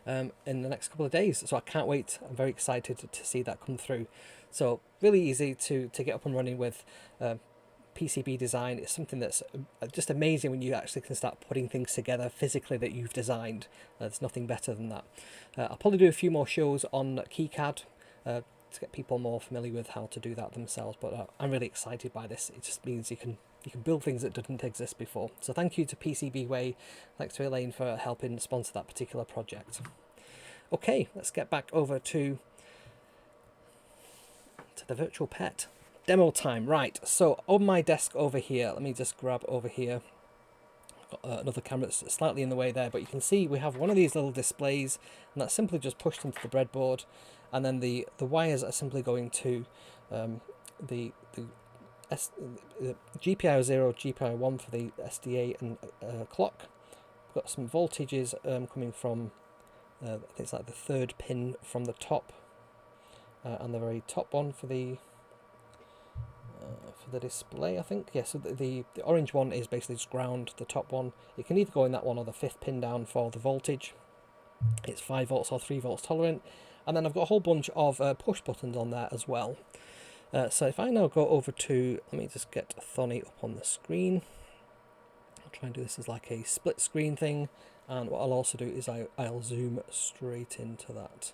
in the next couple of days, so I can't wait. I'm very excited to see that come through. So really easy to get up and running with PCB design. It's something that's just amazing when you actually can start putting things together physically that you've designed. There's nothing better than that. I'll probably do a few more shows on KiCad to get people more familiar with how to do that themselves, but I'm really excited by this. It just means you can build things that didn't exist before. So thank you to PCBWay, thanks to Elaine for helping sponsor that particular project. Okay, let's get back over to the virtual pet. Demo time, right. So on my desk over here, let me just grab over here. I've got another camera that's slightly in the way there, but you can see we have one of these little displays, and that's simply just pushed into the breadboard, and then the wires are simply going to the GPIO 0, GPIO 1 for the SDA and clock. We've got some voltages coming from, I think it's like the 3rd pin from the top, and the very top one for the display, I think. Yeah, so the orange one is basically just ground, the top one. It can either go in that one or the 5th pin down for the voltage. It's 5 volts or 3 volts tolerant. And then I've got a whole bunch of push buttons on there as well. So if I now go over to, let me just get Thonny up on the screen. I'll try and do this as like a split screen thing, and what I'll also do is I'll zoom straight into that.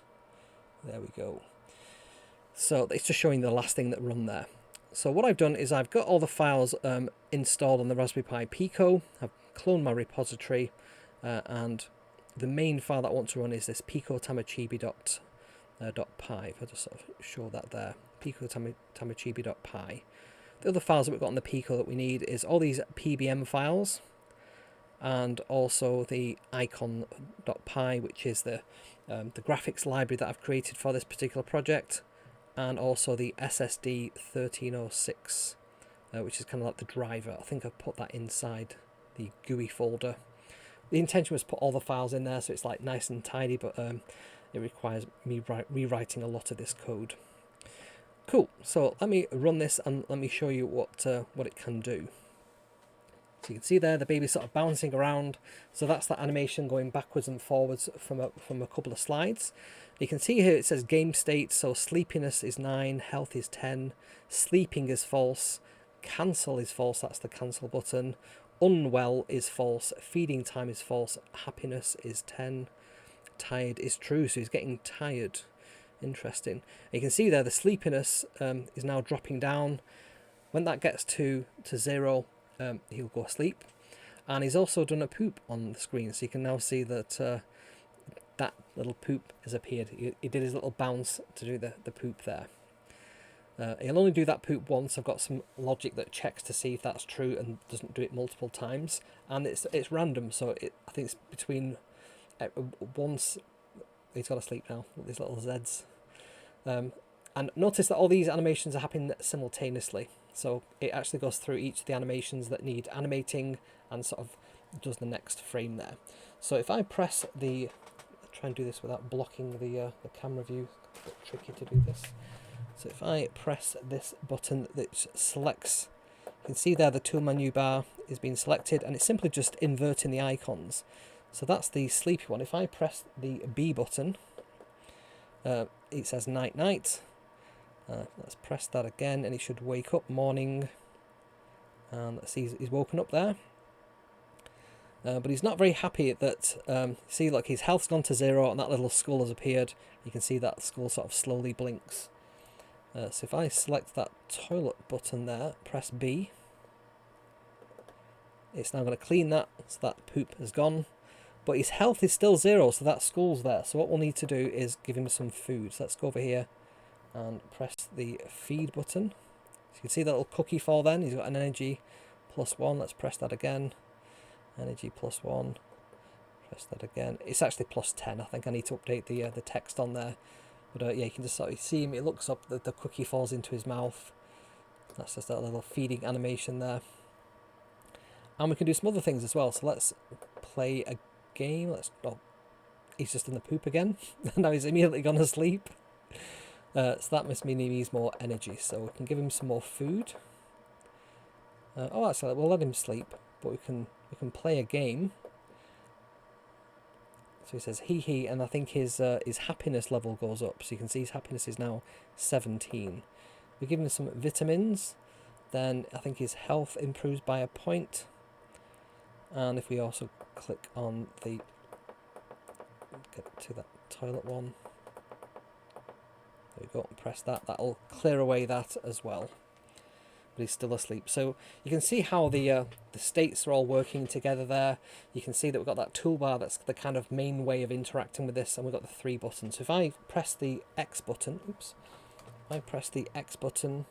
There we go. So it's just showing the last thing that run there. So what I've done is I've got all the files installed on the Raspberry Pi Pico. I've cloned my repository, and the main file that I want to run is this Picotamachibi.py. If I just sort of show that there, Picotamachibi.py. The other files that we've got on the Pico that we need is all these PBM files, and also the icon.py, which is the graphics library that I've created for this particular project, and also the SSD1306, which is kind of like the driver. I think I've put that inside the GUI folder. The intention was to put all the files in there so it's like nice and tidy, but it requires me rewriting a lot of this code. Cool, so let me run this and let me show you what it can do. So you can see there the baby's sort of bouncing around. So that's that animation going backwards and forwards from a couple of slides. You can see here it says game state, so sleepiness is 9, health is 10, sleeping is false, cancel is false, that's the cancel button, unwell is false, feeding time is false, happiness is 10, tired is true, so he's getting tired. Interesting. You can see there the sleepiness is now dropping down. When that gets to 0, he'll go asleep, and he's also done a poop on the screen, so you can now see that that little poop has appeared. He did his little bounce to do the poop there. He'll only do that poop once. I've got some logic that checks to see if that's true and doesn't do it multiple times, and it's random, so I think it's between once. He's got to sleep now with these little Zs. And notice that all these animations are happening simultaneously. So it actually goes through each of the animations that need animating and sort of does the next frame there. So if I press the... I'll try and do this without blocking the camera view. It's a bit tricky to do this. So if I press this button that selects... You can see there the tool menu bar is being selected, and it's simply just inverting the icons. So that's the sleepy one. If I press the B button, it says night night. Let's press that again, and he should wake up morning. And let's see, he's woken up there. But he's not very happy that, see, look, his health's gone to 0, and that little skull has appeared. You can see that skull sort of slowly blinks. So if I select that toilet button there, press B, it's now going to clean that, so that poop has gone. But his health is still 0, so that skull's there. So what we'll need to do is give him some food. So let's go over here and press the feed button. So you can see that little cookie fall then. He's got an energy +1. Let's press that again. Energy +1. Press that again. It's actually +10. I think I need to update the text on there. But yeah, you can just sort of see him. It looks up, the cookie falls into his mouth. That's just that little feeding animation there. And we can do some other things as well. So let's play a game. Oh, he's just in the poop again. Now he's immediately gone to sleep. So that must mean he needs more energy. So we can give him some more food. Oh, actually, we'll let him sleep, but we can play a game. So he says he, and I think his happiness level goes up. So you can see his happiness is now 17. We give him some vitamins, then I think his health improves by a point. And if we also click on the, get to that toilet one, there we go, and press that, that'll clear away that as well. But he's still asleep. So you can see how the states are all working together there. You can see that we've got that toolbar that's the kind of main way of interacting with this, and we've got the 3 buttons. So if I press the X button, oops, if I press the X button,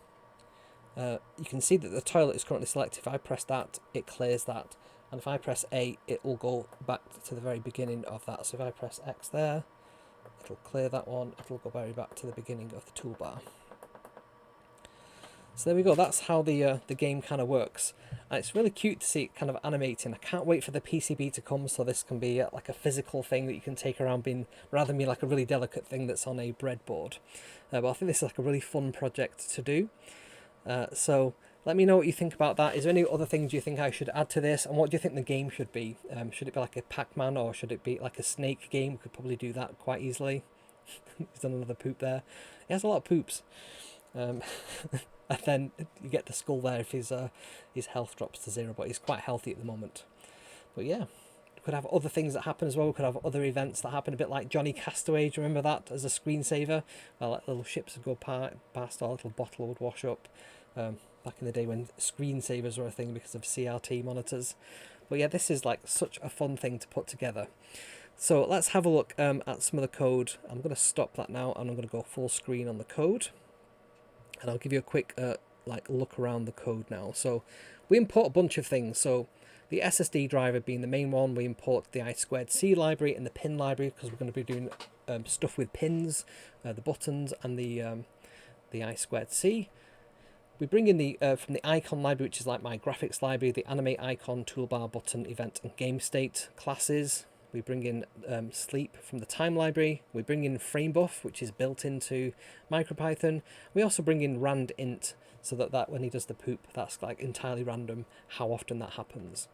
you can see that the toilet is currently selected. If I press that, it clears that. And if I press A, it will go back to the very beginning of that. So if I press X there, it'll clear that one. It'll go back to the beginning of the toolbar. So there we go. That's how the game kind of works. And it's really cute to see it kind of animating. I can't wait for the PCB to come, so this can be like a physical thing that you can take around, rather than be like a really delicate thing that's on a breadboard. But I think this is like a really fun project to do. So let me know what you think about that. Is there any other things you think I should add to this? And what do you think the game should be? Should it be like a Pac-Man, or should it be like a snake game? We could probably do that quite easily. He's done another poop there. He has a lot of poops. And then you get the skull there if his health drops to 0, but he's quite healthy at the moment. But yeah, we could have other things that happen as well. We could have other events that happen, a bit like Johnny Castaway. Do you remember that as a screensaver? Like little ships would go past, or a little bottle would wash up. Back in the day when screensavers were a thing because of CRT monitors. But yeah, this is like such a fun thing to put together. So let's have a look at some of the code. I'm going to stop that now, and I'm going to go full screen on the code. And I'll give you a quick like look around the code now. So we import a bunch of things. So the SSD driver being the main one, we import the I2C library and the pin library because we're going to be doing stuff with pins, the buttons, and the I2C. We bring in the from the icon library, which is like my graphics library, the Animate, icon, toolbar, button, event, and game state classes. We bring in sleep from the time library. We bring in framebuff, which is built into MicroPython. We also bring in randint, so that when he does the poop, that's like entirely random how often that happens.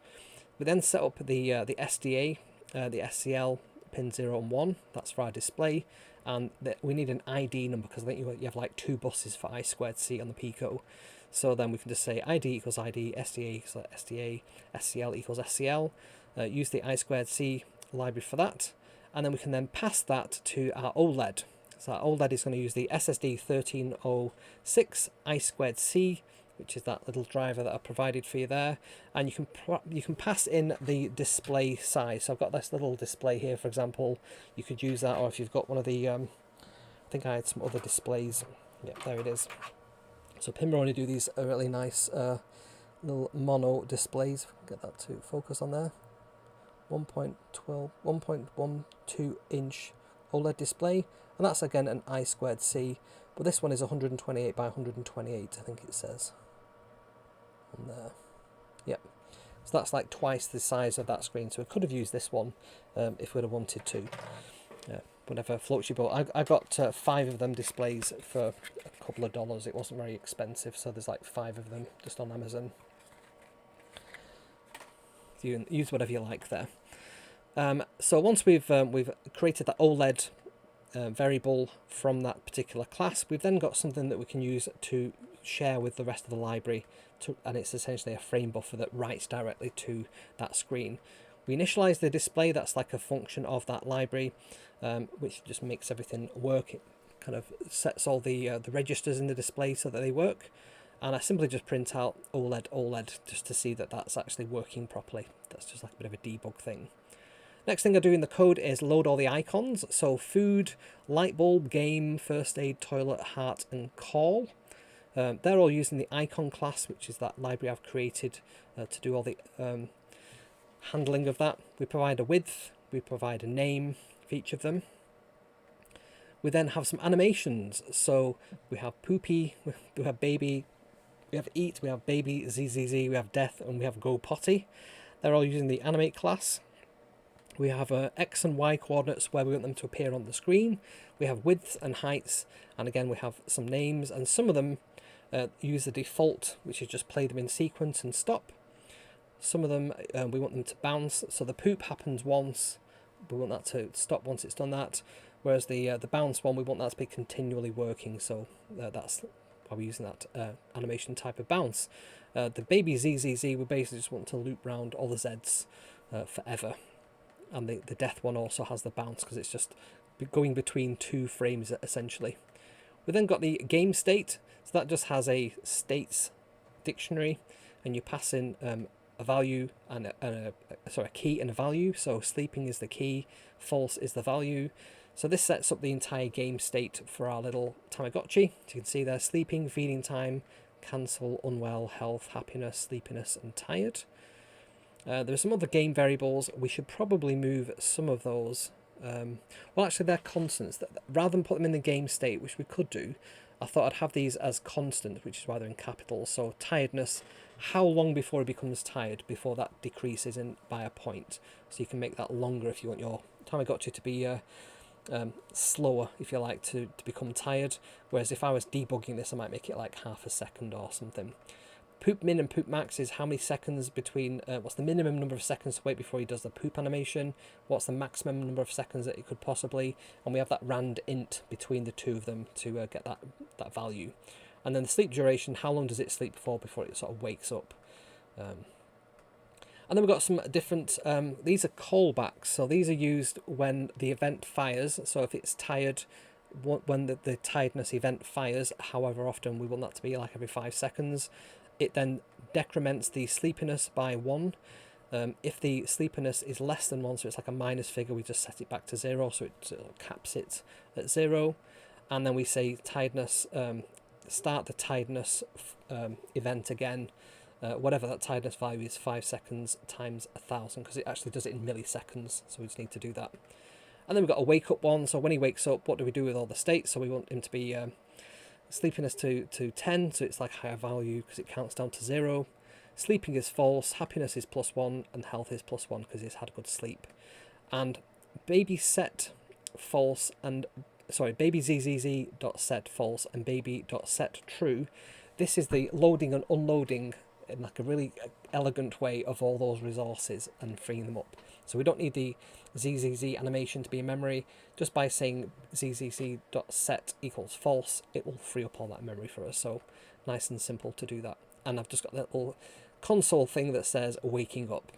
We then set up the SDA, the SCL pin 0 and 1. That's for our display. And we need an ID number because I think you have like 2 buses for I2C on the Pico. So then we can just say ID equals ID, SDA equals SDA, SCL equals SCL. Use the I2C library for that. And then we can then pass that to our Oled. So our Oled is going to use the SSD1306 I2C, which is that little driver that I provided for you there, and you can pass in the display size. So I've got this little display here, for example. You could use that, or if you've got one of the I think I had some other displays. Yeah, there it is. So Pimroni do these really nice little mono displays. Get that to focus on there. 1.12 inch OLED display, and that's again an I2C, but this one is 128 by 128, I think it says on there. Yep, so that's like twice the size of that screen, so we could have used this one if we'd have wanted to. Whatever floats your boat. I got 5 of them displays for a couple of dollars. It wasn't very expensive, so there's like 5 of them just on Amazon. You can use whatever you like there. So once we've created that OLED variable from that particular class, we've then got something that we can use to share with the rest of the library, and it's essentially a frame buffer that writes directly to that screen. We initialize the display. That's like a function of that library, which just makes everything work. It kind of sets all the registers in the display so that they work. And I simply just print out OLED just to see that that's actually working properly. That's just like a bit of a debug thing. Next thing I do in the code is load all the icons. So food, light bulb, game, first aid, toilet, heart, and call. They're all using the icon class, which is that library I've created to do all the handling of that. We provide a width, we provide a name for each of them. We then have some animations. So we have poopy, we have baby, we have eat, we have baby, zzz, we have death, and we have go potty. They're all using the animate class. We have X and Y coordinates where we want them to appear on the screen. We have widths and heights, and again we have some names, and some of them use the default, which is just play them in sequence and stop. Some of them we want them to bounce, so the poop happens once, we want that to stop once it's done that, whereas the bounce one, we want that to be continually working, so that's why we're using that animation type of bounce. The baby zzz, we basically just want to loop round all the Zs forever. And the death one also has the bounce because it's just going between 2 frames essentially. We then got the game state, so that just has a states dictionary, and you pass in a value and a key and a value. So sleeping is the key, false is the value. So this sets up the entire game state for our little Tamagotchi. So you can see there: sleeping, feeding time, cancel, unwell, health, happiness, sleepiness, and tired. There are some other game variables. We should probably move some of those. Well, actually, they're constants. Rather than put them in the game state, which we could do, I thought I'd have these as constant, which is why they're in capitals. So tiredness, how long before it becomes tired, before that decreases by a point. So you can make that longer if you want your Tamagotchi to be slower, if you like, to become tired. Whereas if I was debugging this, I might make it like half a second or something. Poop min and poop max is how many seconds between, what's the minimum number of seconds to wait before he does the poop animation, what's the maximum number of seconds that it could possibly, and we have that rand int between the 2 of them to get that value. And then the sleep duration, how long does it sleep for before it sort of wakes up. And And then we've got some different, these are callbacks. So these are used when the event fires. So if it's tired, when the tiredness event fires, however often we want that to be, like every 5 seconds, it then decrements the sleepiness by 1. If the sleepiness is less than 1, so it's like a minus figure, we just set it back to 0, so it caps it at 0. And then we say tiredness, start the tiredness event again, whatever that tiredness value is, 5 seconds times 1,000, because it actually does it in milliseconds, so we just need to do that. And then we've got a wake up one, so when he wakes up, what do we do with all the states? So we want him to be sleepiness to 10, so it's like higher value because it counts down to 0. Sleeping is false, happiness is +1, and health is +1 because he's had a good sleep. And baby set false and baby zzz.set false and baby.set true. This is the loading and unloading in like a really elegant way of all those resources and freeing them up. So we don't need the zzz animation to be in memory. Just by saying zzz.set equals false, it will free up all that memory for us. So nice and simple to do that. And I've just got that little console thing that says waking up.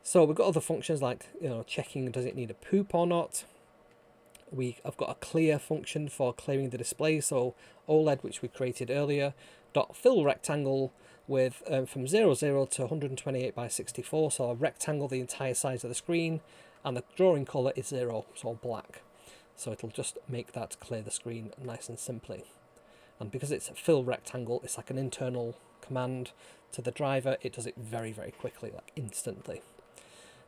So we've got other functions like, checking does it need a poop or not. I've got a clear function for clearing the display. So OLED, which we created earlier, dot fill rectangle with from 00 to 128 by 64. So a rectangle the entire size of the screen, and the drawing color is 0, so black. So it'll just make that clear the screen nice and simply. And because it's a fill rectangle, it's like an internal command to the driver. It does it very, very quickly, like instantly.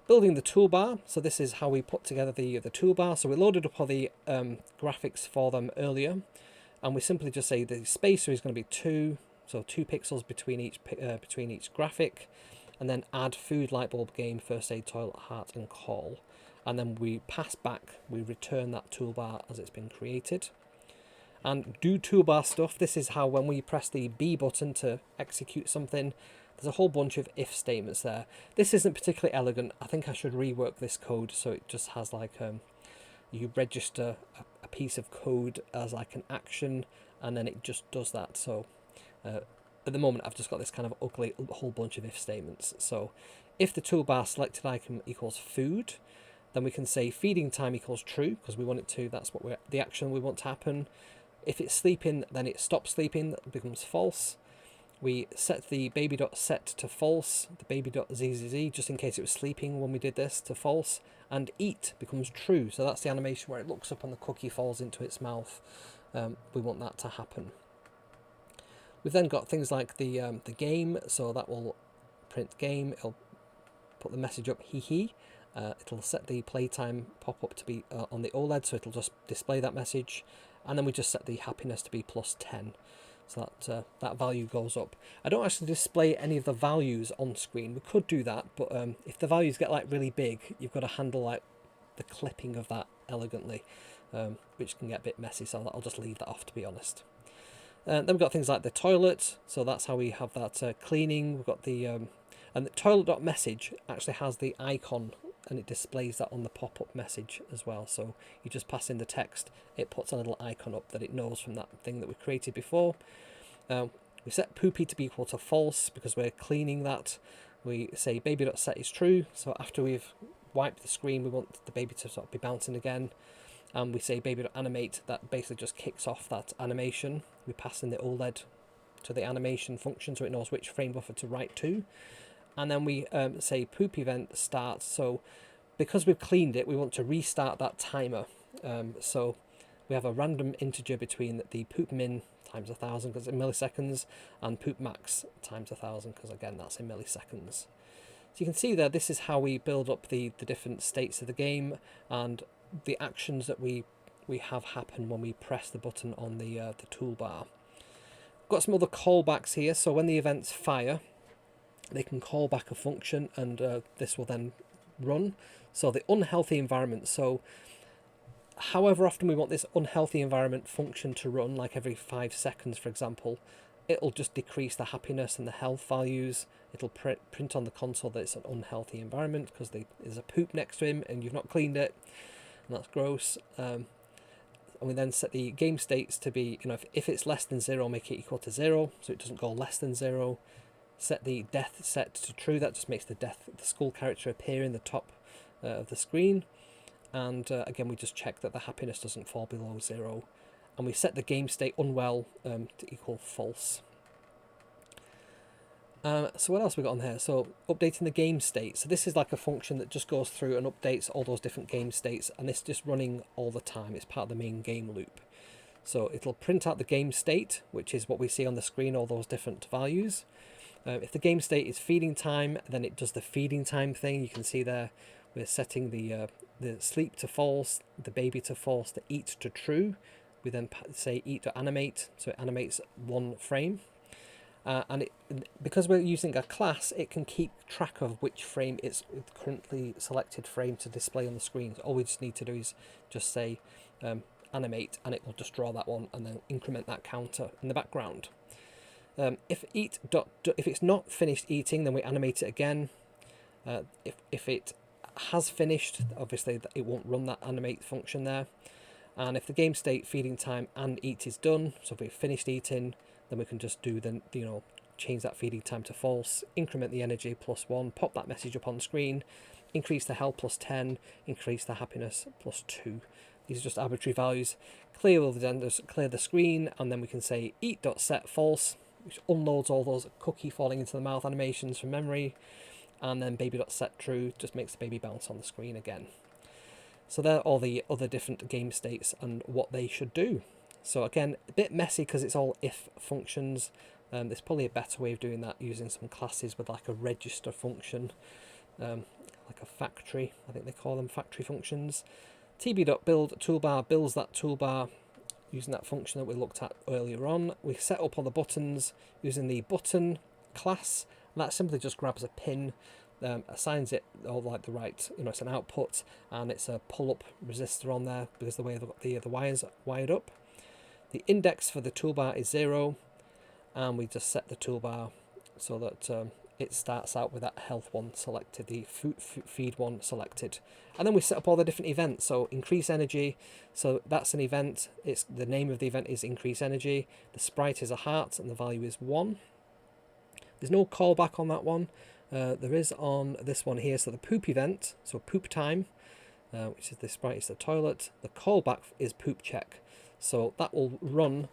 Building the toolbar. So this is how we put together the toolbar. So we loaded up all the graphics for them earlier, and we simply just say the spacer is going to be 2, so 2 pixels between each graphic, and then add food, light bulb, game, first aid, toilet, heart, and call. And then we pass back, we return that toolbar as it's been created. And do toolbar stuff. This is how when we press the B button to execute something, there's a whole bunch of if statements there. This isn't particularly elegant. I think I should rework this code so it just has like you register a piece of code as like an action, and then it just does that. So at the moment I've just got this kind of ugly whole bunch of if statements. So if the toolbar selected item equals food, then we can say feeding time equals true because we want it to. That's what the action we want to happen. If it's sleeping, then it stops sleeping, that becomes false. We set the baby.set to false, the baby.zzz, just in case it was sleeping when we did this, to false, and eat becomes true. So that's the animation where it looks up and the cookie falls into its mouth. We want that to happen. We've then got things like the game, so that will print game, it'll put the message up hee hee. It'll set the playtime pop-up to be on the OLED, so it'll just display that message. And then we just set the happiness to be +10. So that value goes up. I don't actually display any of the values on screen. We could do that, but if the values get like really big, you've got to handle like the clipping of that elegantly, which can get a bit messy. So I'll just leave that off, to be honest. Then we've got things like the toilet. So that's how we have that cleaning. We've got the and the toilet.message actually has the icon, and it displays that on the pop-up message as well. So you just pass in the text, it puts a little icon up that it knows from that thing that we created before. We set poopy to be equal to false because we're cleaning that. We say baby.set is true, so after we've wiped the screen we want the baby to sort of be bouncing again. And we say baby.animate, that basically just kicks off that animation. We pass in the OLED to the animation function so it knows which frame buffer to write to. And then we say poop event starts. So because we've cleaned it, we want to restart that timer. So we have a random integer between the poop min times 1,000 because it's in milliseconds, and poop max times 1,000 because again that's in milliseconds. So you can see there, this is how we build up the different states of the game and the actions that we have happen when we press the button on the toolbar. Got some other callbacks here. So when the events fire, they can call back a function, and this will then run. So the unhealthy environment. So however often we want this unhealthy environment function to run, like every 5 seconds, for example, it'll just decrease the happiness and the health values. It'll print on the console that it's an unhealthy environment because there's a poop next to him and you've not cleaned it, and that's gross. And we then set the game states to be, if it's less than 0, make it equal to 0, so it doesn't go less than 0. set the death set to true. That just makes the skull character appear in the top of the screen. And again, we just check that the happiness doesn't fall below 0. And we set the game state unwell to equal false. So what else we got on here? So updating the game state. So this is like a function that just goes through and updates all those different game states, and it's just running all the time. It's part of the main game loop. So it'll print out the game state, which is what we see on the screen, all those different values. If the game state is feeding time, then it does the feeding time thing. You can see there we're setting the sleep to false, the baby to false, the eat to true. We then say eat to animate, so it animates 1 frame. Because we're using a class, it can keep track of which frame it's currently selected frame to display on the screen. So all we just need to do is just say animate, and it will just draw that one and then increment that counter in the background. If it's not finished eating, then we animate it again. If it has finished, obviously it won't run that animate function there. And if the game state, feeding time, and eat is done, so if we've finished eating, then we can just do the, change that feeding time to false, increment the energy +1, pop that message up on the screen, increase the health +10, increase the happiness +2. These are just arbitrary values. Clear the screen, and then we can say eat.set false, which unloads all those cookie falling into the mouth animations from memory, and then baby.set true just makes the baby bounce on the screen again. So they're all the other different game states and what they should do. So again, a bit messy because it's all if functions. There's probably a better way of doing that using some classes with like a register function, like a factory. I think they call them factory functions. tb.build toolbar builds that toolbar using that function that we looked at earlier on. We set up all the buttons using the button class, and that simply just grabs a pin, assigns it all like the right, it's an output, and it's a pull-up resistor on there because the way they've got the wires wired up. The index for the toolbar is 0, and we just set the toolbar so that it starts out with that health one selected, the feed one selected. And then we set up all the different events. So increase energy, so that's an event. It's the name of the event is increase energy. The sprite is a heart, and the value is 1. There's no callback on that one. There is on this one here. So the poop event, so poop time, which is the sprite is the toilet. The callback is poop check. So that will run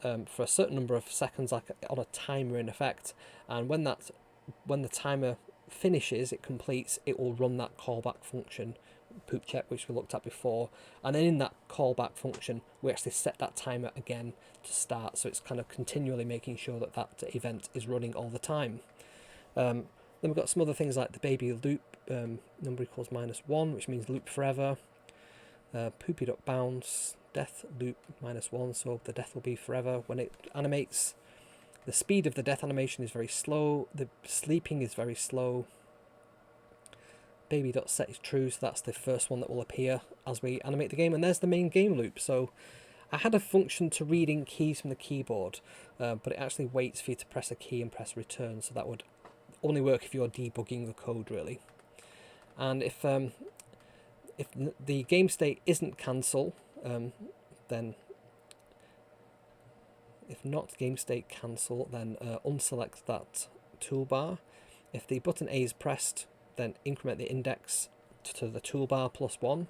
for a certain number of seconds, like on a timer in effect. And when the timer finishes, it completes, it will run that callback function, poop check, which we looked at before. And then in that callback function, we actually set that timer again to start. So it's kind of continually making sure that that event is running all the time. Then we've got some other things like the baby loop, number equals -1, which means loop forever. Poopy.bounce, death loop -1, so the death will be forever when it animates. The speed of the death animation is very slow. The sleeping is very slow. Baby.set is true, so that's the first one that will appear as we animate the game. And there's the main game loop. So I had a function to reading keys from the keyboard, but it actually waits for you to press a key and press return. So that would only work if you're debugging the code, really. And if the game state isn't cancel, then if not game state cancel, then unselect that toolbar. If the button A is pressed, then increment the index to the toolbar +1.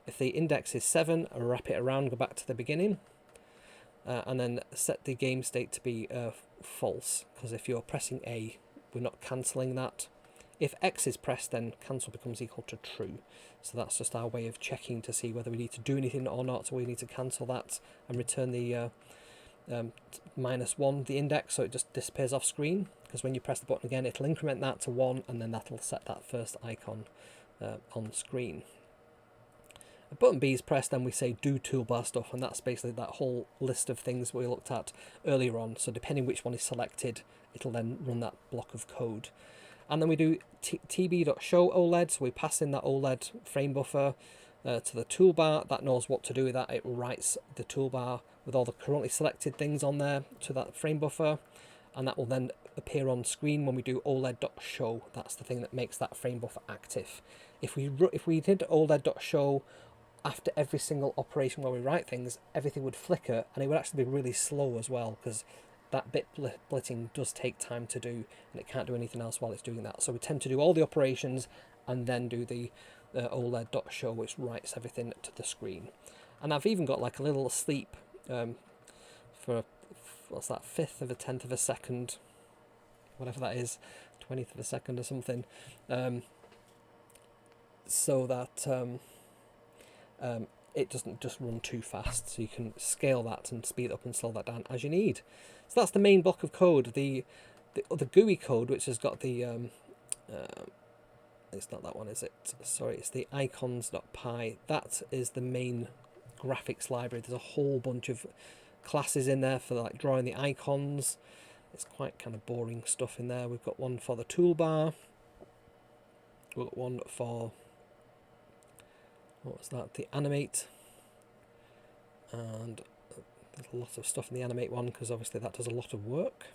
If the index is 7, wrap it around, go back to the beginning, and then set the game state to be false, because if you're pressing A, we're not cancelling that. If X is pressed, then cancel becomes equal to true. So that's just our way of checking to see whether we need to do anything or not. So we need to cancel that and return the -1, the index, so it just disappears off screen. Because when you press the button again, it'll increment that to 1, and then that'll set that first icon on screen. If button B is pressed, then we say do toolbar stuff, and that's basically that whole list of things we looked at earlier on. So depending which one is selected, it'll then run that block of code. And then we do tb.show OLED, so we pass in that OLED frame buffer to the toolbar. That knows what to do with that. It writes the toolbar with all the currently selected things on there to that frame buffer, and that will then appear on screen when we do OLED.show. That's the thing that makes that frame buffer active. If we did OLED.show after every single operation where we write things, everything would flicker, and it would actually be really slow as well, because that bit splitting does take time to do, and it can't do anything else while it's doing that. So we tend to do all the operations and then do the OLED.show, which writes everything to the screen. And I've even got like a little sleep for, what's that, 1/5 of a 1/10 of a second, whatever that is, 20th of a second or something, so that it doesn't just run too fast. So you can scale that and speed up and slow that down as you need. So that's the main block of code. The GUI code, which has got the it's not that one, is it? Sorry, it's the icons.py. That is the main graphics library. There's a whole bunch of classes in there for like drawing the icons. It's quite kind of boring stuff in there. We've got one for the toolbar. We've got one for, what was that, the Animate. And there's a lot of stuff in the Animate one, because obviously that does a lot of work.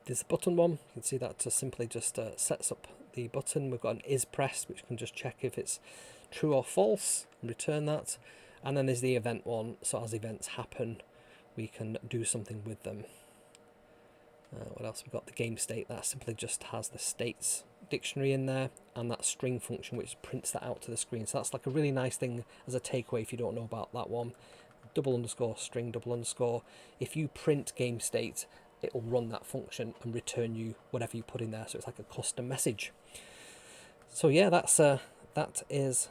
There's the button one. You can see that just simply just sets up the button. We've got an is pressed, which can just check if it's true or false and return that. And then there's the event one, so as events happen we can do something with them. What else? We've got the game state. That simply just has the states dictionary in there, and that string function which prints that out to the screen. So that's like a really nice thing as a takeaway if you don't know about that one. _string__. If you print game state, it will run that function and return you whatever you put in there. So it's like a custom message. So yeah, that is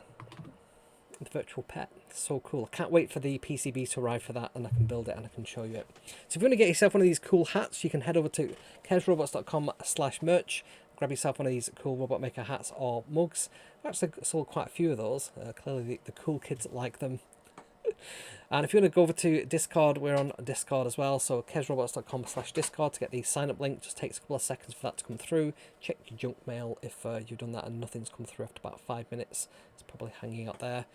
the virtual pet. So cool. I can't wait for the PCB to arrive for that, and I can build it and I can show you it. So if you want to get yourself one of these cool hats, you can head over to kevsrobots.com/merch, grab yourself one of these cool Robot Maker hats or mugs. I've actually sold quite a few of those. Clearly the cool kids like them. And if you want to go over to Discord, we're on Discord as well. So kevsrobots.com/Discord to get the sign up link. Just takes a couple of seconds for that to come through. Check your junk mail if you've done that and nothing's come through after about 5 minutes. It's probably hanging out there.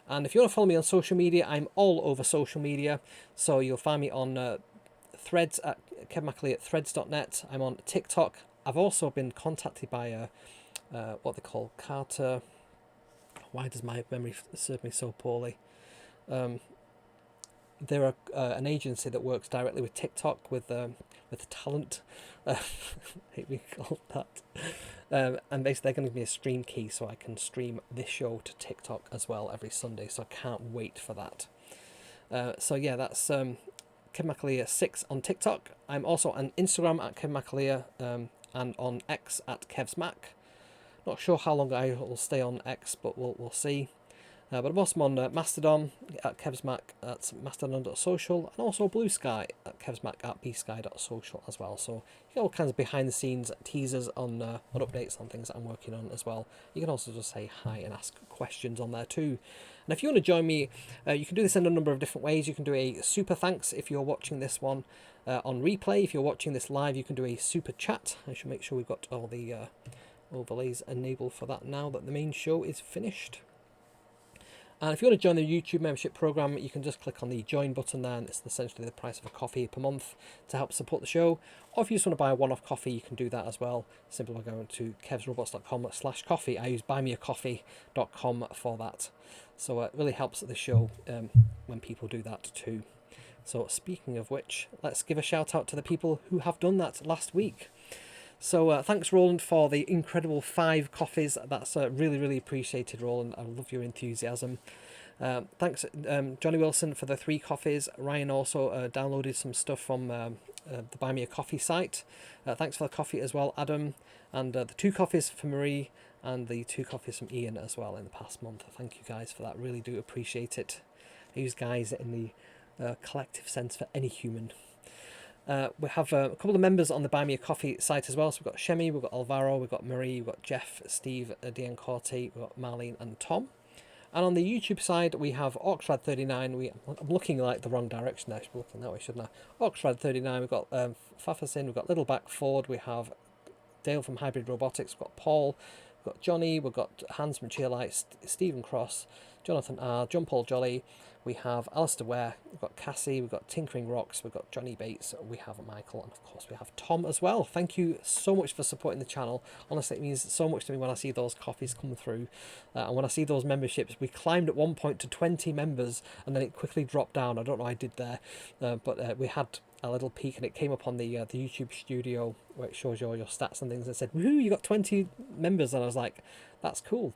And if you want to follow me on social media, I'm all over social media. So you'll find me on Threads at kevmackley@threads.net. I'm on TikTok. I've also been contacted by what they call Carter. Why does my memory serve me so poorly? They're an agency that works directly with TikTok with talent. Hate being called that. And basically they're going to give me a stream key so I can stream this show to TikTok as well every Sunday. So I can't wait for that. So yeah, that's KevMacLear6 on TikTok. I'm also on Instagram at KevMacLear and on X at KevsMac. Not sure how long I will stay on X, but we'll see. But I'm also on Mastodon at kevsmac at mastodon.social, and also Blue Sky at kevsmac at bsky.social as well. So you get all kinds of behind the scenes teasers on updates on things that I'm working on as well. You can also just say hi and ask questions on there too. And if you want to join me, you can do this in a number of different ways. You can do a super thanks if you're watching this one on replay. If you're watching this live, you can do a super chat. I should make sure we've got all the overlays enabled for that now that the main show is finished. And if you want to join the YouTube membership program, you can just click on the join button there, and it's essentially the price of a coffee per month to help support the show. Or if you just want to buy a one-off coffee, you can do that as well, simply by going to kevsrobots.com/coffee. I use buymeacoffee.com for that. So it really helps the show when people do that too. So speaking of which, let's give a shout out to the people who have done that last week. So thanks, Roland, for the incredible 5 coffees. That's really, really appreciated, Roland. I love your enthusiasm. Thanks, Johnny Wilson, for the 3 coffees. Ryan also downloaded some stuff from the Buy Me a Coffee site. Thanks for the coffee as well, Adam. And the 2 coffees for Marie, and the 2 coffees from Ian as well in the past month. Thank you guys for that. Really do appreciate it. I use guys in the collective sense for any human. We have a couple of members on the Buy Me a Coffee site as well. So we've got Shemi, we've got Alvaro, we've got Marie, we've got Jeff, Steve, Diane Corti, we've got Marlene and Tom. And on the YouTube side, we have Oxrad39. I'm looking like the wrong direction there. I should be looking that way, shouldn't I? Oxrad39, we've got Fafasin, we've got Littleback Ford, we have Dale from Hybrid Robotics, we've got Paul, we've got Johnny, we've got Hans from Cheerlight, Stephen Cross, Jonathan R, John Paul Jolly, we have Alistair Ware, we've got Cassie, we've got Tinkering Rocks, we've got Johnny Bates, we have Michael, and of course we have Tom as well. Thank you so much for supporting the channel. Honestly, it means so much to me when I see those coffees come through, and when I see those memberships. We climbed at one point to 20 members, and then it quickly dropped down. I don't know what I did there, but we had a little peek, and it came up on the YouTube studio where it shows you all your stats and things, and said, woohoo, you got 20 members, and I was like, that's cool.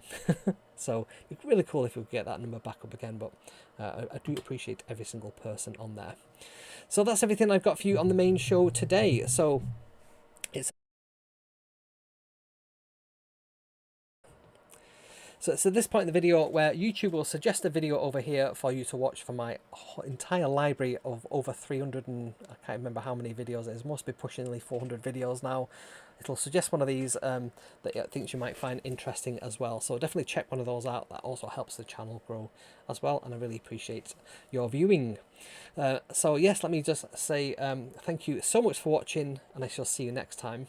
So it's really cool if we could get that number back up again, but I do appreciate every single person on there. So that's everything I've got for you on the main show today. So it's at this point in the video where YouTube will suggest a video over here for you to watch from my entire library of over 300 and I can't remember how many videos it is. It must be pushing nearly 400 videos now. It'll suggest one of these that it thinks you might find interesting as well. So definitely check one of those out. That also helps the channel grow as well, and I really appreciate your viewing. So yes, let me just say thank you so much for watching, and I shall see you next time.